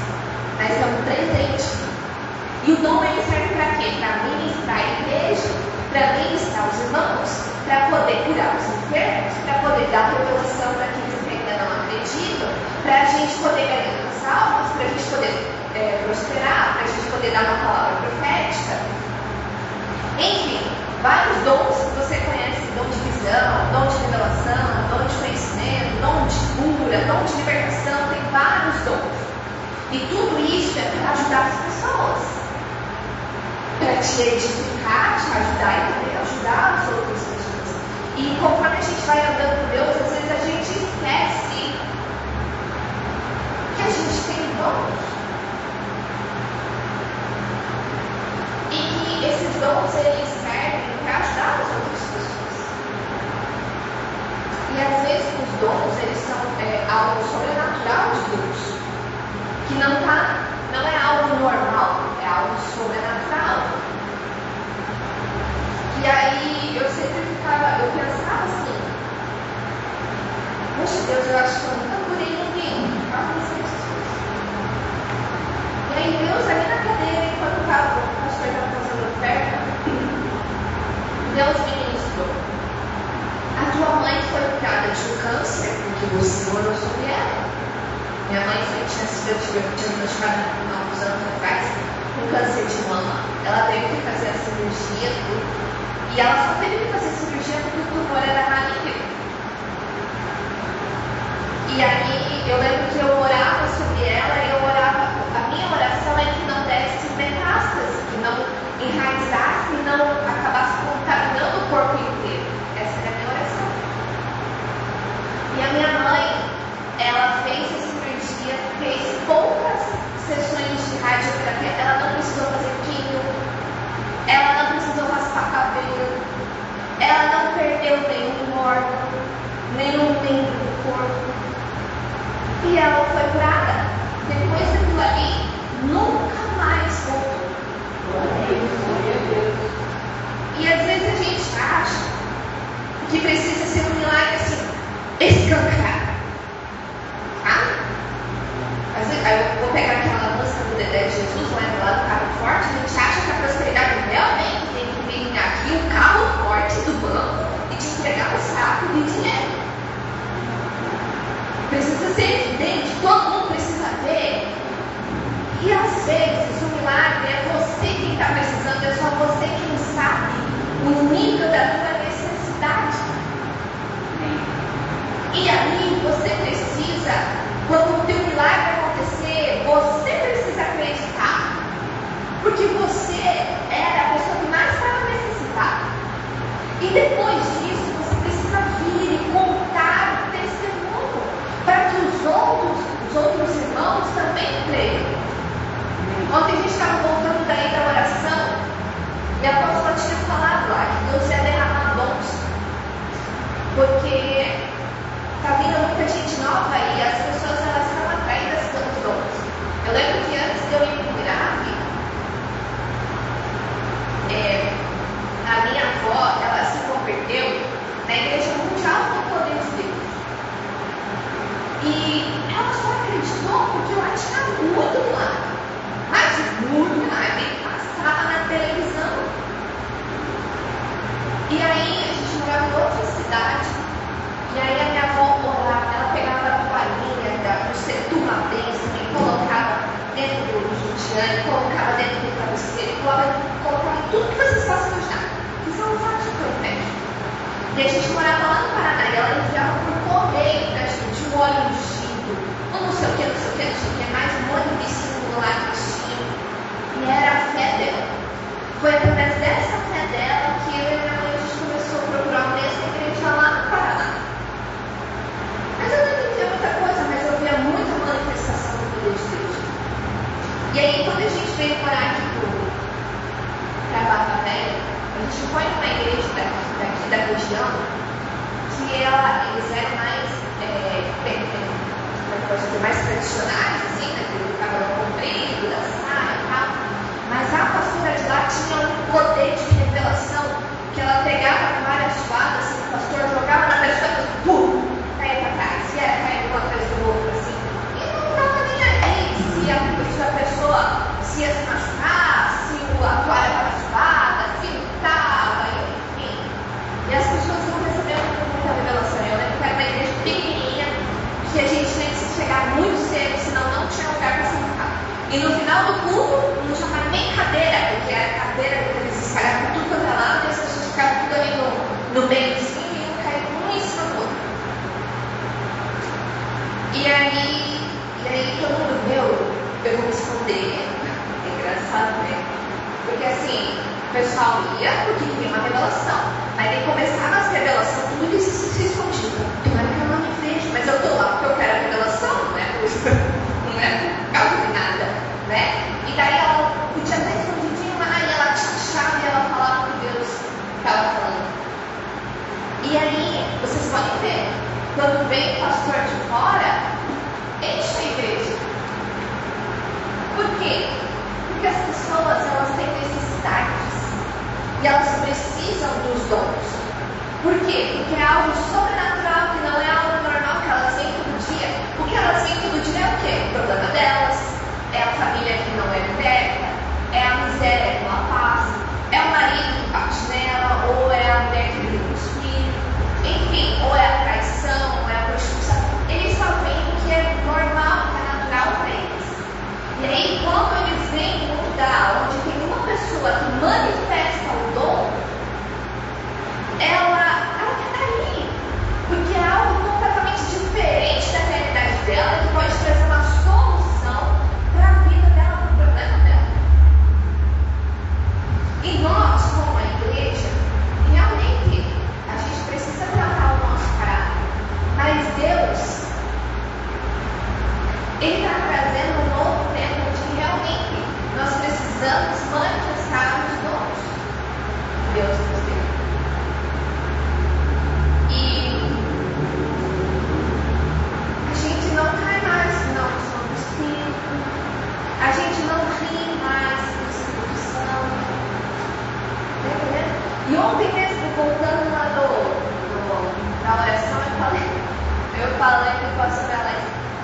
mas é um presente. E o dom ele serve para quê? Para ministrar a igreja, para ministrar os irmãos, para poder curar os enfermos, para poder dar revelação para aqueles que ainda não acreditam, para a gente poder ganhar as almas, para a gente poder prosperar, para a gente poder dar uma palavra profética. Enfim, vários dons que você conhece, dom de visão, dom de revelação, dom de conhecimento, dom de cura, dom de libertação, tem vários dons. E tudo isso é para ajudar as pessoas, para te edificar, te ajudar e também ajudar as outras pessoas. E conforme a gente vai andando com Deus, às vezes a gente esquece que a gente tem dons. E que esses dons eles servem para ajudar as outras pessoas. E às vezes os dons eles são algo sobrenatural de Deus, que não é algo normal, é algo sobrenatural. E aí eu pensava assim, poxa Deus, eu acho que eu nunca curei ninguém. E aí Deus ali na cadeira, enquanto o pastor estava fazendo oferta, Deus me ministrou. A tua mãe foi curada de um câncer, porque você orou sobre ela. Minha mãe tinha sido diagnosticada há uns anos atrás com câncer de mama. Ela teve que fazer a cirurgia, tudo. E ela só teve que fazer cirurgia porque o tumor era maligno. E aí eu lembro que eu orava sobre ela e a minha oração é que não desse metástase, que não enraizasse e não acabasse contaminando o corpo inteiro. Essa era a minha oração. E a minha mãe, ela fez a cirurgia, fez poucas sessões de radioterapia, ela não precisou fazer quimio, ela não precisou raspar cabelo, ela não perdeu nenhum órgão, nenhum membro do corpo. E ela foi curada. Depois daquilo ali, nunca mais voltou. E às vezes a gente acha que precisa ser um milagre assim, escancarado. Aí eu vou pegar aquela música do Dedé de Jesus, lá do carro forte. A gente acha que a prosperidade realmente tem que vir aqui o carro forte do banco e te entregar um saco de dinheiro. E no final do culto, não chamaram nem cadeira, porque era cadeira que eles espalhavam por tudo quanto é lado, e as pessoas ficavam tudo ali no meio assim, e iam cair um em cima do outro. E aí todo mundo, eu vou me esconder. É engraçado, né? Porque assim, o pessoal ia porque queria uma revelação. Aí nem começava as revelações, tudo isso se escondia. Tomara que eu não me veja, mas eu tô lá porque eu quero a revelação, né? Não é por causa de nada, né? E daí ela podia até escondidinha lá, e ela te achava e ela falava o que Deus estava falando. E aí, vocês podem ver, quando vem o pastor de fora, enche a igreja. Por quê? Porque as pessoas, elas têm necessidades. E elas precisam dos dons. Por quê? Porque é algo sobrenatural, que não é algo normal que elas veem todo dia. O que elas veem todo dia é o quê? O problema delas, é a família que não é liberta, é a miséria que não passa, é o marido que bate nela, ou é a mulher que briga com os filhos, enfim, ou é a traição, ou é a prostituição. Eles só veem o que é normal, que é natural para eles. E aí, quando eles vêm num lugar onde tem uma pessoa que manifesta o dom, ela está ali. Porque é algo completamente diferente da realidade dela, que pode trazer uma solução para a vida dela, para o problema dela. E nós, como a igreja, realmente, a gente precisa tratar o nosso caráter. Mas Deus, Ele está trazendo um novo tempo onde realmente nós precisamos manifestar os dons que Deus nos deu. E a gente não cai mais não no Espírito, a gente não ri mais do Espírito Santo. Tá entendendo? E ontem mesmo, voltando lá da oração, eu falei com o pastor Alex,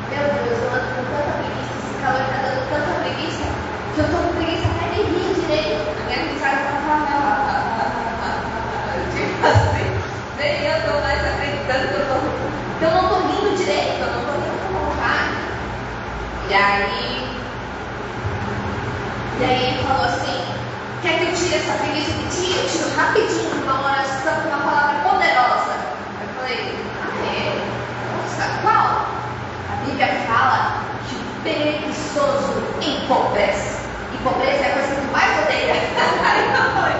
meu Deus, eu ando com tanta preguiça, esse calor está dando tanta preguiça, que eu estou com preguiça até de rir direito. A minha risada tipo assim, nem eu estou mais acreditando que eu não estou rindo direito, eu não estou rindo com vontade. E aí ele falou assim, quer que eu tire essa preguiça de ti? Eu tiro rapidinho uma oração com uma palavra poderosa. Eu falei, nossa, qual? A Bíblia fala que o preguiçoso empobrece. E pobreza é a coisa que tu mais odeia. Aí eu falei,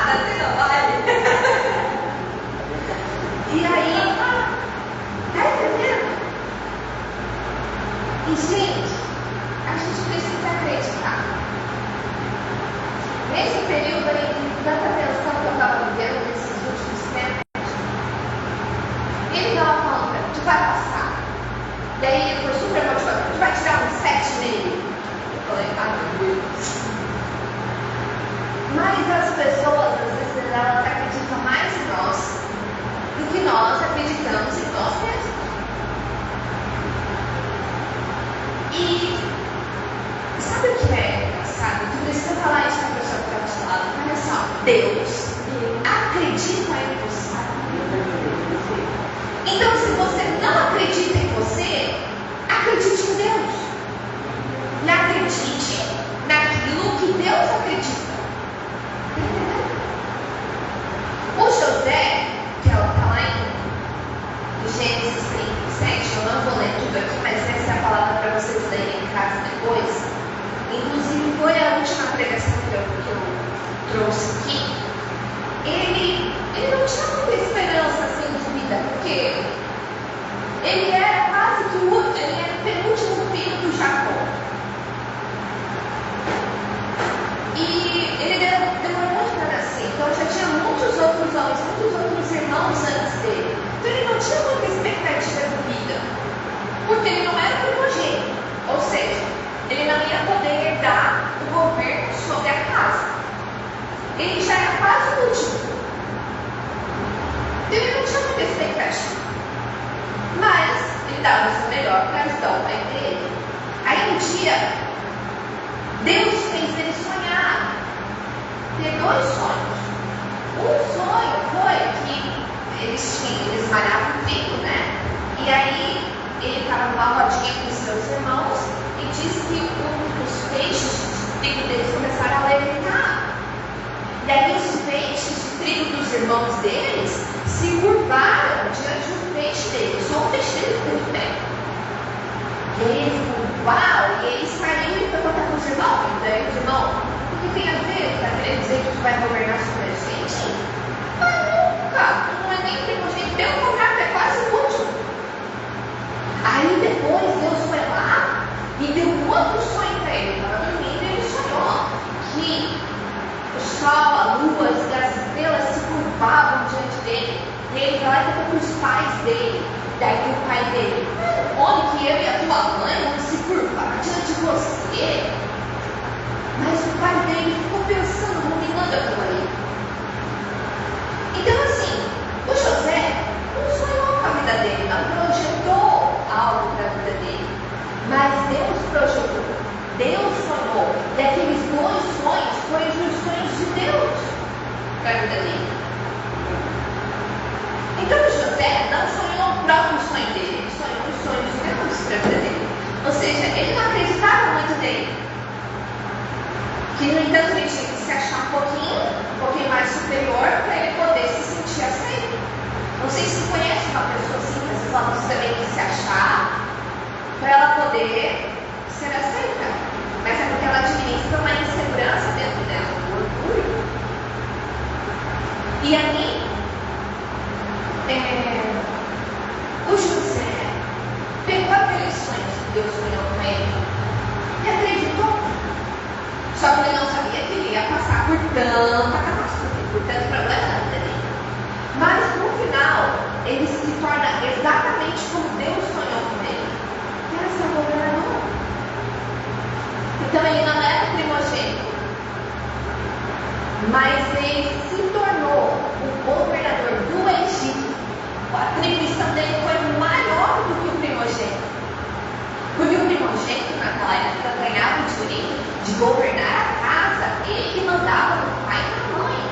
daqui não vale. E aí, tá entendendo? E gente, a gente precisa acreditar. Nesse período aí de tanta tensão que eu estava vivendo nesses últimos tempos, ele estava falando pra mim, tu vai passar. Daí ele foi super motivado, tu vai tirar um 7 nele. Eu falei, meu Deus. Mas as pessoas, às vezes, elas acreditam mais em nós do que nós acreditamos em nós mesmos. E sabe o que é engraçado? Tu precisa falar isso para a pessoa que está do seu lado. Olha só, Deus acredita em você. Então, se você não acredita em você, acredite em Deus. E acredite naquilo que Deus acredita. O José, que está lá em Gênesis 37, eu não vou ler tudo aqui, mas essa é a palavra para vocês lerem em casa depois. Inclusive, foi a última pregação que eu trouxe aqui. Ele não tinha muita esperança assim de vida, porque ele era quase que ele era o penúltimo filho do Jacó. E ele demorou muito para nascer, então já tinha muitos outros homens, muitos outros irmãos antes dele. Então ele não tinha muita expectativa de vida, porque ele não era primogênito, ou seja, ele não ia poder herdar o governo sobre a casa. Ele já era quase o último. Ele não tinha muita expectativa. Mas ele dava o seu melhor para ajudar o pai dele. Aí um dia, Deus fez ele sonhar. Ter 2 sonhos. Um sonho foi que eles malhavam trigo, né? E aí ele estava numa rodinha com os seus irmãos e disse que um dos trigo deles começaram a levitar. E aí os feixes de trigo dos irmãos deles se curvaram diante do feixe deles. Só o feixe deles ficou de pé. E aí eles ficam, uau! E ele saiu e foi contar com os irmãos. Daí os irmãos, o que tem a ver? Está querendo dizer que tu vai governar sobre a gente? Mas nunca! Não é nem primogênito, pelo contrário, é quase o último. Aí depois Deus foi lá e deu um outro sonho para ele. Ele estava dormindo e ele sonhou que o sol, a lua, as estrelas se curvavam diante dele. E ele vai lá e conta para os pais dele. Daí o pai dele, onde que eu e a tua mãe vamos se curvar diante de você? Mas o pai dele ficou pensando, ruminando aquilo ali. Então assim, o José não sonhou com a vida dele, não projetou algo para a vida dele. Mas Deus projetou, Deus sonhou. E aqueles dois sonhos foram os sonhos de Deus para a vida dele. Então o José não sonhou o próprio sonho dele, ele sonhou os sonhos de Deus para a vida dele. Ou seja, ele não acreditava muito nele. Que no entanto ele tinha que se achar um pouquinho mais superior para ele poder se sentir aceito. Não sei se conhece uma pessoa assim, mas às vezes ela precisa também de se achar para ela poder ser aceita. Mas é porque ela administra uma insegurança dentro dela, um orgulho. E aí, o José pegou aqueles sonhos que Deus sonhou com ele e acreditou. Só que ele não sabia que ele ia passar por tanta catástrofe, por tanto problema na vida dele. Mas no final, ele se torna exatamente como Deus sonhou com ele. E ela se governador. Então ele não era o primogênito, mas ele se tornou o governador do Egito. A atribuição dele foi maior do que o primogênito. Porque o primogênito naquela época ganhava o direito de governar a casa. Ele que mandava no pai e na mãe.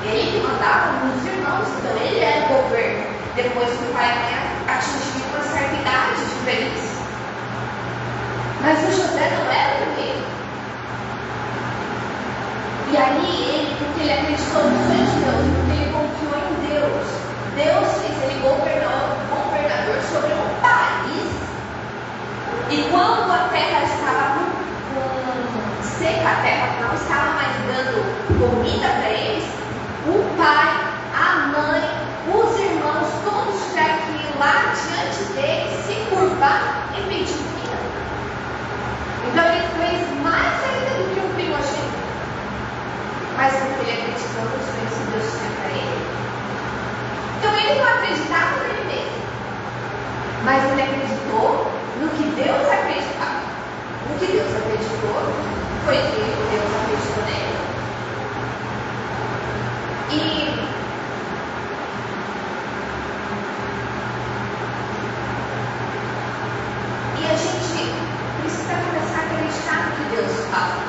Ele que mandava nos irmãos. Então ele era o governo. Depois que o pai e a mãe atingiu uma certa idade de velhice. Mas o José não era o primeiro. E aí ele, porque ele acreditou nos sonhos de Deus, porque ele confiou em Deus, Deus fez ele governador sobre um país. E quando a terra estava com seca, a terra não estava mais dando comida para eles, o pai, a mãe, os irmãos, todos tiveram que ir lá diante dele, se curvar e pedir comida. Então ele fez mais ainda do que um primogênito. Mas porque ele acreditou nos sonhos que Deus tinha para ele. Então ele não acreditava nele mesmo. Mas ele acreditou no que Deus acreditava. No que Deus acreditou foi que Deus acreditou nele. E a gente precisa começar a acreditar no que Deus fala.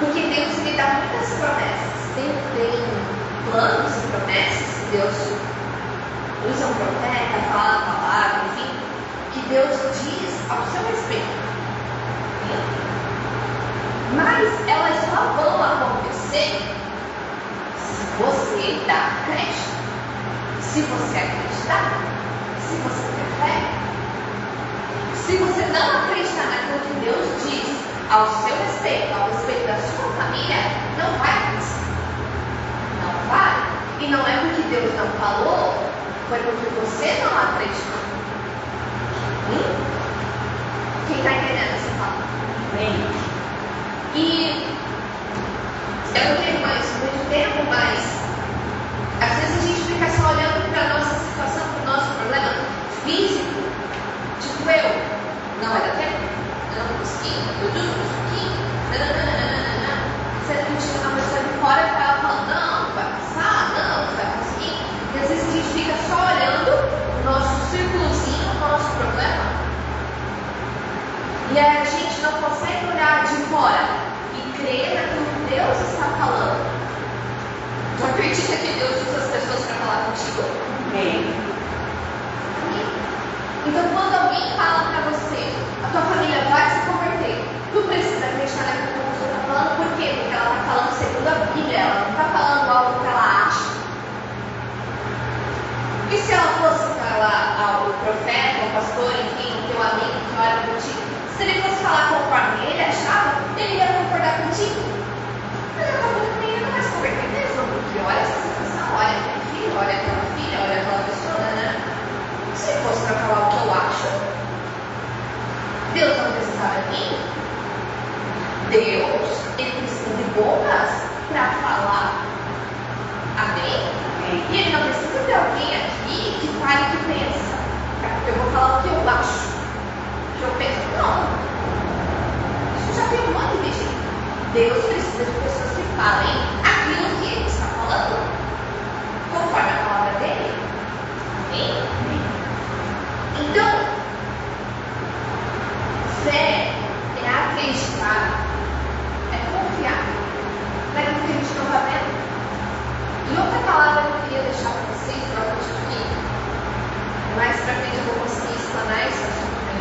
Porque Deus me dá muitas promessas. Tem planos e promessas que Deus usa um profeta, fala a palavra, enfim, que Deus diz ao seu respeito. Mas elas só vão acontecer se você dá crédito, se você acreditar, se você ter fé. Se você não acreditar naquilo que Deus diz ao seu respeito, ao respeito da sua família, não vai acontecer. Não vai. E não é porque Deus não falou, foi porque você não acreditou. Quem está entendendo essa fala? E eu não tenho mais muito tempo, mas às vezes a gente fica só olhando para a nossa situação, para o nosso problema físico. Tipo não vai dar tempo, eu não consegui, eu duro um pouquinho, sendo que tinha uma pessoa de fora e ela falando, não vai passar, não vai conseguir. E às vezes a gente fica só olhando o nosso círculozinho, o nosso problema. E a gente não consegue olhar de fora e crer naquilo que Deus está falando. Tu acredita que Deus usa as pessoas para falar contigo? Amém.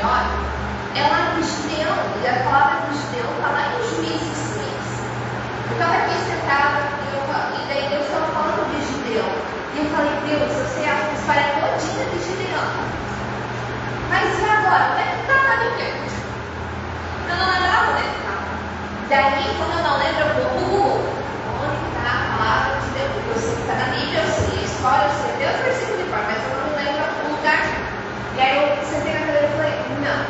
maior, é lá em Gideão, e a palavra de Gideão está lá em Juízes 6. Eu estava aqui sentada e daí Deus estava falando de Gideão. E eu falei, Deus, eu sei a história todinha de Gideão. Mas e agora? Onde é que está na Bíblia? Eu não lembrava onde é que estava. Daí, quando eu não lembro, eu vou no Google. Onde está a palavra de Deus? Porque eu sei que está na Bíblia, eu sei a história, eu sei até os versículos de cor, mas eu não lembro o lugar. E aí eu sentei na cadeira e falei, não.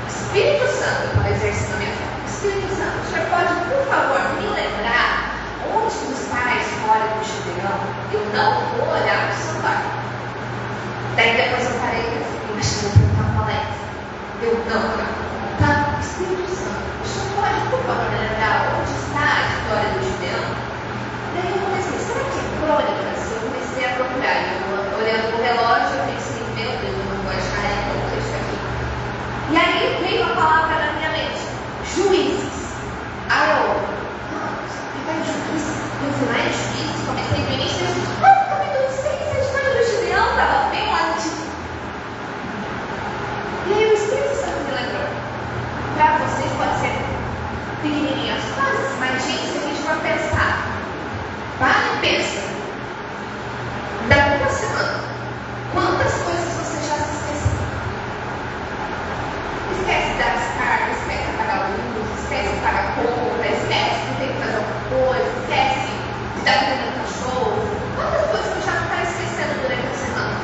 Espírito Santo, para exercer a minha fé. Espírito Santo, o senhor pode, por favor, me lembrar onde está a história do Gideão? Eu não vou olhar no celular. Daí depois eu parei e falei, imagina eu perguntar uma palestra. Eu não, tá? Espírito Santo, o senhor pode, por favor, me lembrar onde está a história do Gideão? Daí eu comecei, será que é crônicas? Eu comecei a procurar. Eu olhando o relógio, eu pensei, meu Deus, eu não vou achar isso aqui. E aí veio a palavra na minha mente, Juízes. Aí eu, fica em Juízes. Eu fui lá em Juízes, comecei do início e eu capítulo 6, a história do Gideão, estava bem lá no título. E aí o Espírito Santo me lembrou. Para vocês pode ser pequenininhas as coisas, mas gente, se a gente for pensar, para e pensa, daqui uma semana, quantas coisas você já se esqueceu? Esquece de dar descarga, esquece de apagar a luz, esquece de pagar conta, esquece de ter que fazer alguma coisa, esquece de dar comida no cachorro. Quantas coisas que eu já não estava esquecendo durante a semana?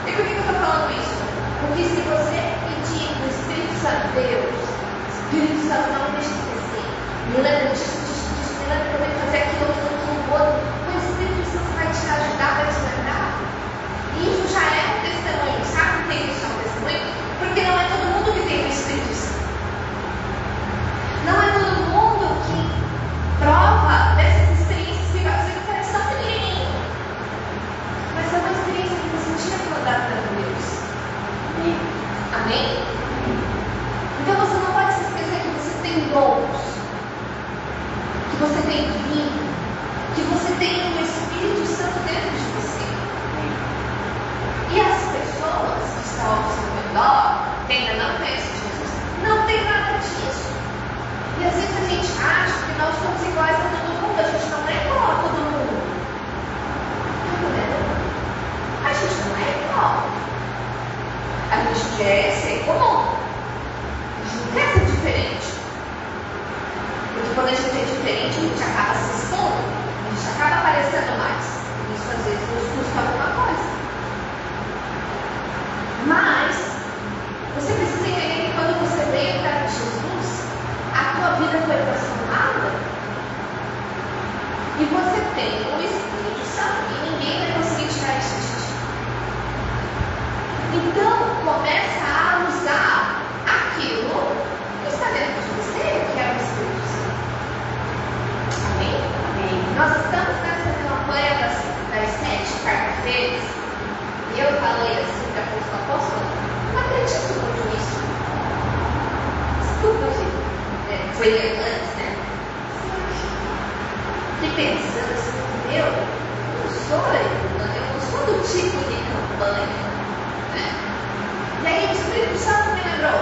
E por que eu estou falando isso? Porque se você pedir para o Espírito Santo, Deus, Espírito Santo não me deixe esquecer, me lembra disso, me lembra que eu tenho que fazer aquilo, outro, o Espírito Santo vai te ajudar, vai te lembrar. E isso já é um testemunho, sabe por que isso é um testemunho? Porque não é todo mundo que tem o Espírito Santo. Não é todo mundo que prova dessas experiências que parece tão pequenininho. Mas é uma experiência que você tinha que mandar para Deus. Amém? Então você não pode se esquecer que você tem dons, que você tem vinho, que você tem o Espírito Santo dentro de você. E as pessoas que estão ao seu redor que ainda não conhecem Jesus, não tem nada disso. E às vezes a gente acha que nós somos iguais a todo mundo, a gente não é igual a todo mundo. A gente não é igual. A gente quer ser comum. A gente não quer ser diferente. Porque quando a gente é diferente, a gente acaba se expondo, a gente acaba aparecendo mais. Isso às vezes nos custa alguma coisa. Mas você precisa entender que quando você veio para Jesus, a tua vida foi transformada e você tem o Espírito Santo e ninguém vai conseguir tirar isso de ti. Então, começa a usar aquilo que está dentro de você, que é o Espírito Santo. Amém? Amém. Nós estamos nessa campanha das 7 quarta-feiras e eu falei assim para a apóstola, não acredito muito nisso. Desculpa, gente. Foi antes, né? Fiquei pensando assim, eu não sou do tipo de campanha. E aí o Espírito Santo me lembrou,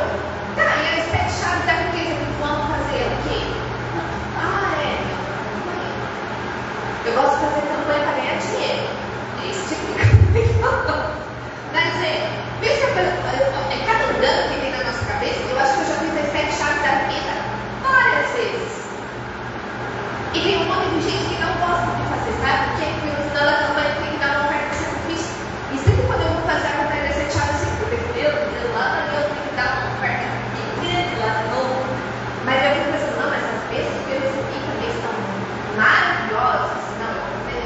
tá, e as 7 chaves da riqueza que vamos fazer o quê? Eu gosto de fazer campanha para ganhar dinheiro. É esse tipo de campanha. Mas pensa, cada engano que tem na nossa cabeça, eu acho que eu já fiz as 7 chaves da riqueza várias vezes. E tem um monte de gente que não gosta de fazer, sabe? Porque no final da campanha tem que dar uma oferta de sacrifício. E sempre quando eu vou fazer a campanha das 7 chaves, eu sempre fico, meu Deus, lá eu tenho que dar uma oferta grande lá de novo. Mas eu fico pensando, não, mas as bênçãos que eu recebi também estão maravilhosas. Não, eu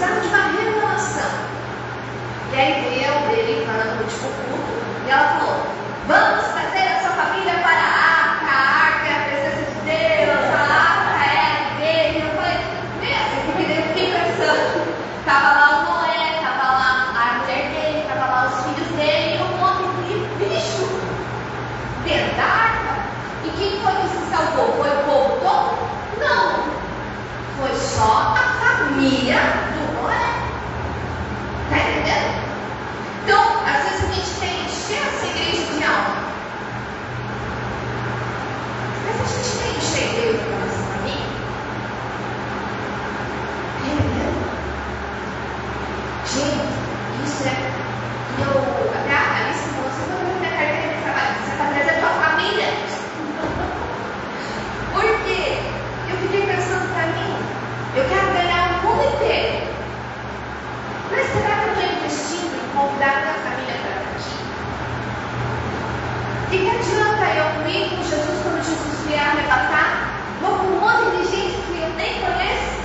precisava de uma revelação. E aí veio ele falando no último culto, e ela falou: vamos trazer a sua família para a arca é a presença de Deus, a arca é a igreja. Eu falei: meu, eu fiquei pensando. Estava lá o Noé, estava lá a mulher dele, estava lá os filhos dele, e um monte de bicho dentro da arca. E quem foi que se salvou? Foi o povo todo? Não. Foi só a família do Noé. Está entendendo? Então, às vezes a gente tem encher essa igreja de alma. Mas a gente tem encher Deus para nossa família. Está entendendo? Gente, isso é. Até a Alice falou: você vai fazer minha carteira de trabalho, você vai trazer a tua família. Por quê? Eu fiquei pensando para mim, eu quero ganhar o mundo inteiro. Mas será que eu estou investindo em convidar a minha família para estar aqui? E que adianta eu ir com Jesus quando Jesus vier arrebatar? Vou com um monte de gente que eu nem conheço?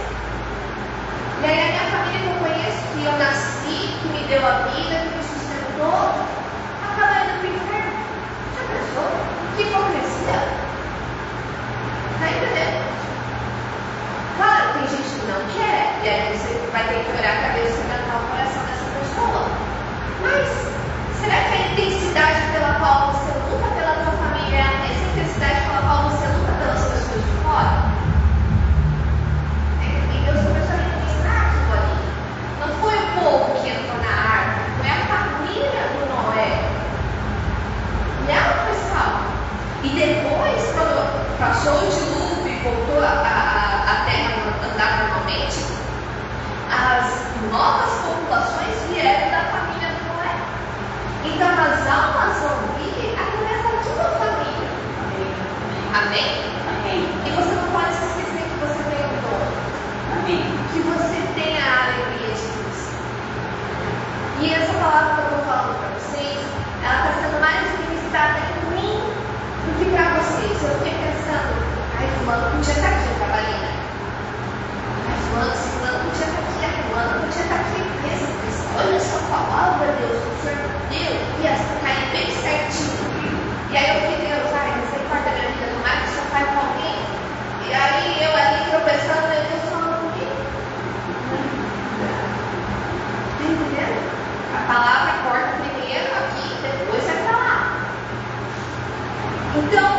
E aí a minha família que eu conheço, que eu nasci, que me deu a vida, que me sustentou, acaba indo para o inferno. Já pensou? Que hipocrisia! Está entendendo? Claro, tem gente que não quer, e aí você vai ter que olhar a cabeça e cantar o coração dessa pessoa. Mas, será que a intensidade pela qual você luta pela tua família é a mesma intensidade pela qual você luta pelas pessoas de fora? E Deus começou a me ensinar aquilo ali. Não foi o povo que entrou na arca, foi a família do Noé. E ela foi salva. E depois, quando passou o dilúvio e voltou a terra andar normalmente, as novas populações vieram da família do Noé. Então as almas vão vir através da tua família. Amém? Amém. E você não pode se esquecer que você tem um dom. Amém. Que você tem a alegria de Deus. E essa palavra que eu estou falando para vocês, ela está sendo mais ministrada em mim do que para vocês. Eu fiquei pensando: ai, fulano podia estar aqui trabalhando. Ai, fulano podia estar aqui, ai, fulano podia estar aqui mesmo. Olha essa palavra, Deus, o Senhor deu, e essa cair bem certinho. E aí eu fiquei: Deus, ai, você importa a minha vida, tomara que o Senhor faz com alguém. E aí eu ali tropeçando, meu Deus falando comigo. Está entendendo? A palavra corta primeiro aqui, depois vai para lá. Então,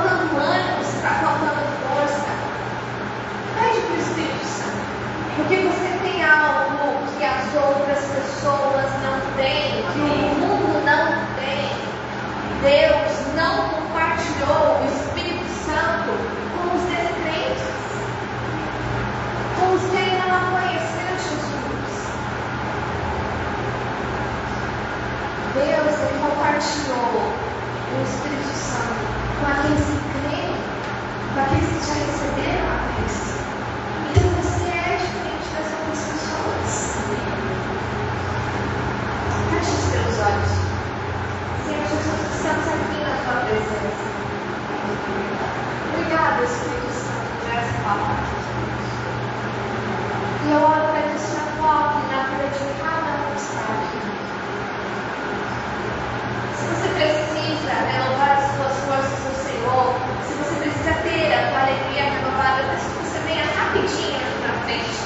faltando ânimo, se está faltando força, pede para o Espírito Santo. Porque você tem algo que as outras pessoas não têm, que o mundo não tem. Deus não compartilhou o Espírito Santo com os descrentes, com os que ainda não conheceram Jesus. Deus ele compartilhou o Espírito Santo com aqueles que creem, com aqueles que já receberam a bênção. Então você é diferente das outras pessoas. Feche os teus olhos. Senhor Jesus, estamos aqui na tua presença. Obrigada, Espírito Santo, por essa palavra. E eu oro para que o Senhor toque na vida de cada um que está aqui. Se você precisa renovar as suas forças no Senhor, se você precisa ter a tua alegria renovada, eu peço que você venha rapidinho aqui na frente.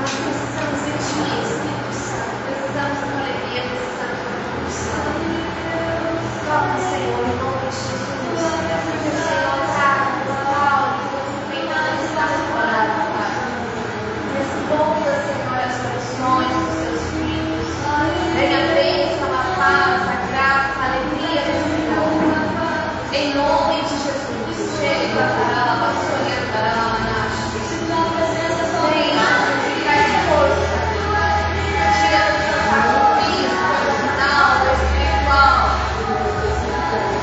Nós precisamos de ti, Espírito Santo. Precisamos da tua alegria, precisamos da tua unção. Toca, Senhor, em nome de Jesus. Que o Senhor está no Paulo, tentando estar separado, Pai. Responda, Senhor, as orações dos seus filhos. Venha a bênção, a paz, a graça, a alegria do Senhor. Em nome de Jesus. Chega, a vassoura andará, venha, traz força. Tira do cansaço físico, emocional, espiritual.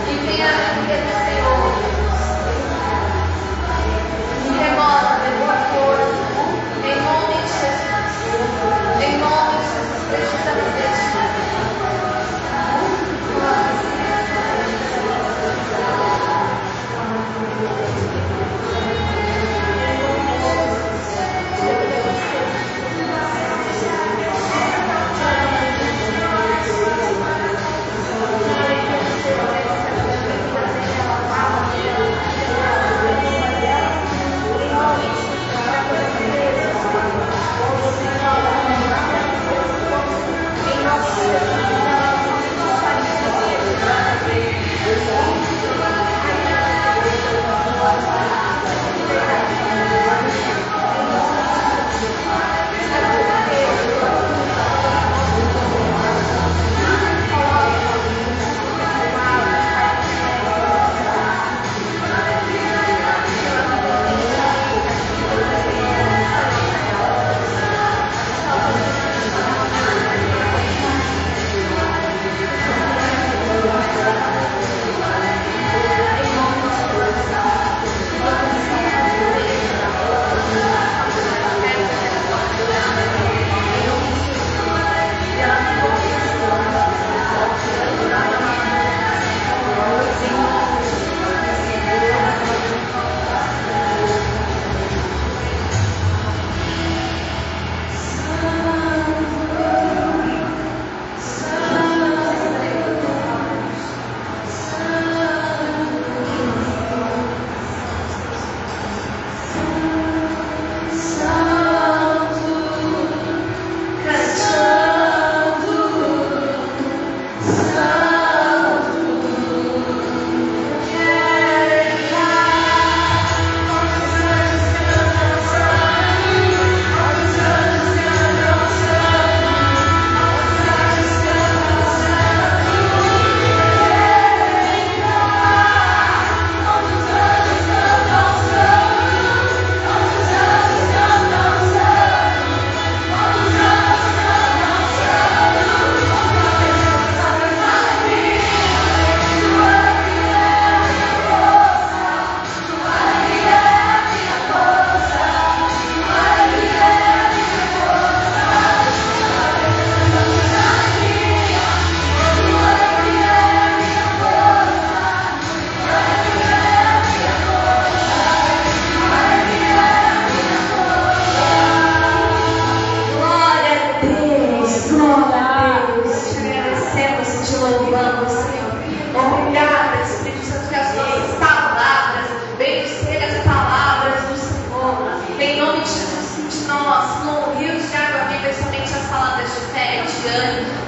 E venha a alegria do Senhor. E remova, boa força. Em nome de Jesus. Em nome de Jesus. Precisamos de ti.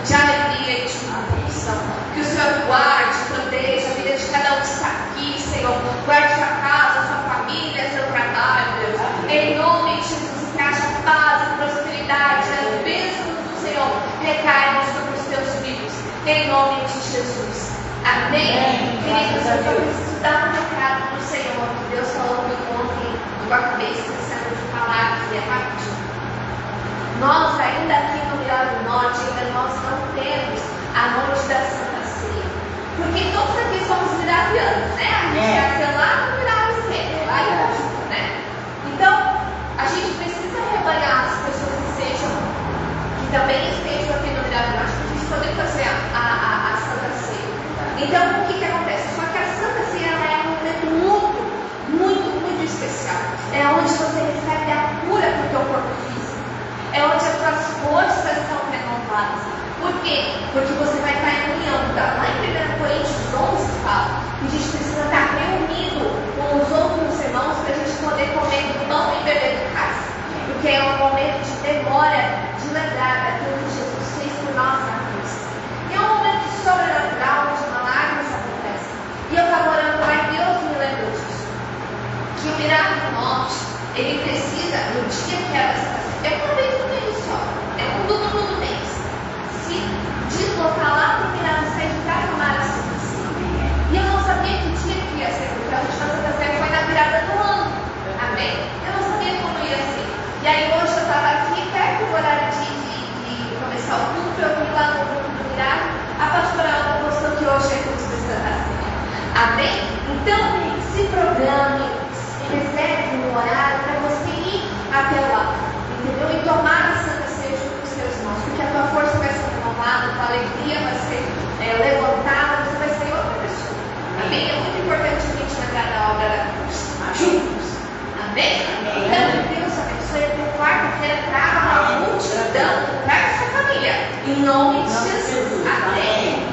de alegria e de uma bênção. Que o Senhor Amém? Queridos, eu só preciso dar um recado do Senhor, que Deus falou comigo ontem, eu acabei esquecendo de falar, que é rapidinho. Nós, ainda aqui no Mirar do Norte, ainda nós não temos a noite da Santa Ceia. Porque todos aqui somos miravianos, né? A gente nasceu lá no Mirar do Centro, lá em Conjunto, né? Então, a gente precisa rebanhar as pessoas que também estejam aqui no Mirar do Norte, para a gente poder fazer a Santa Ceia. Então, o que acontece? Só que a Santa Ceia ela é um momento muito especial. É onde você recebe a cura para o teu corpo físico. É onde as suas forças são renovadas. Por quê? Porque você vai estar em união. Lá em 1 Coríntios 11 fala que a gente precisa estar reunido com os outros irmãos para a gente poder comer do pão e beber do cálice. Porque é um momento de memória, de lembrar daquilo que Jesus fez por nós na cruz. E é um momento sobrenatural onde milagres acontecem. E eu estava orando lá e Deus me lembrou disso. Que o Mirar do Norte, ele precisa, no dia que ela está, é uma vez no mês só, é um no mês, se deslocar lá para o Mirar do Centro para tomar a Santa Ceia. E eu não sabia que dia que ia ser, porque a última Santa Ceia foi na virada do ano. Amém? Eu não sabia como ia ser. E aí hoje eu estava aqui, perto do horário de começar o culto, eu fui lá no grupo do Mirar, a pastora Ana postou que hoje é culto da Santa Ceia. Amém? Então, se programe, reserve um horário para você ir até lá, entendeu? E tomar a Santa Ceia junto com os seus irmãos, porque a tua força vai ser renovada, a tua alegria vai ser levantada, você vai ser outra pessoa. Amém? É muito importante a gente lembrar da obra da cruz, juntos. Amém? Então, Deus abençoe. Até quarta-feira, traga uma multidão, traga sua família, em nome de Jesus. Amém?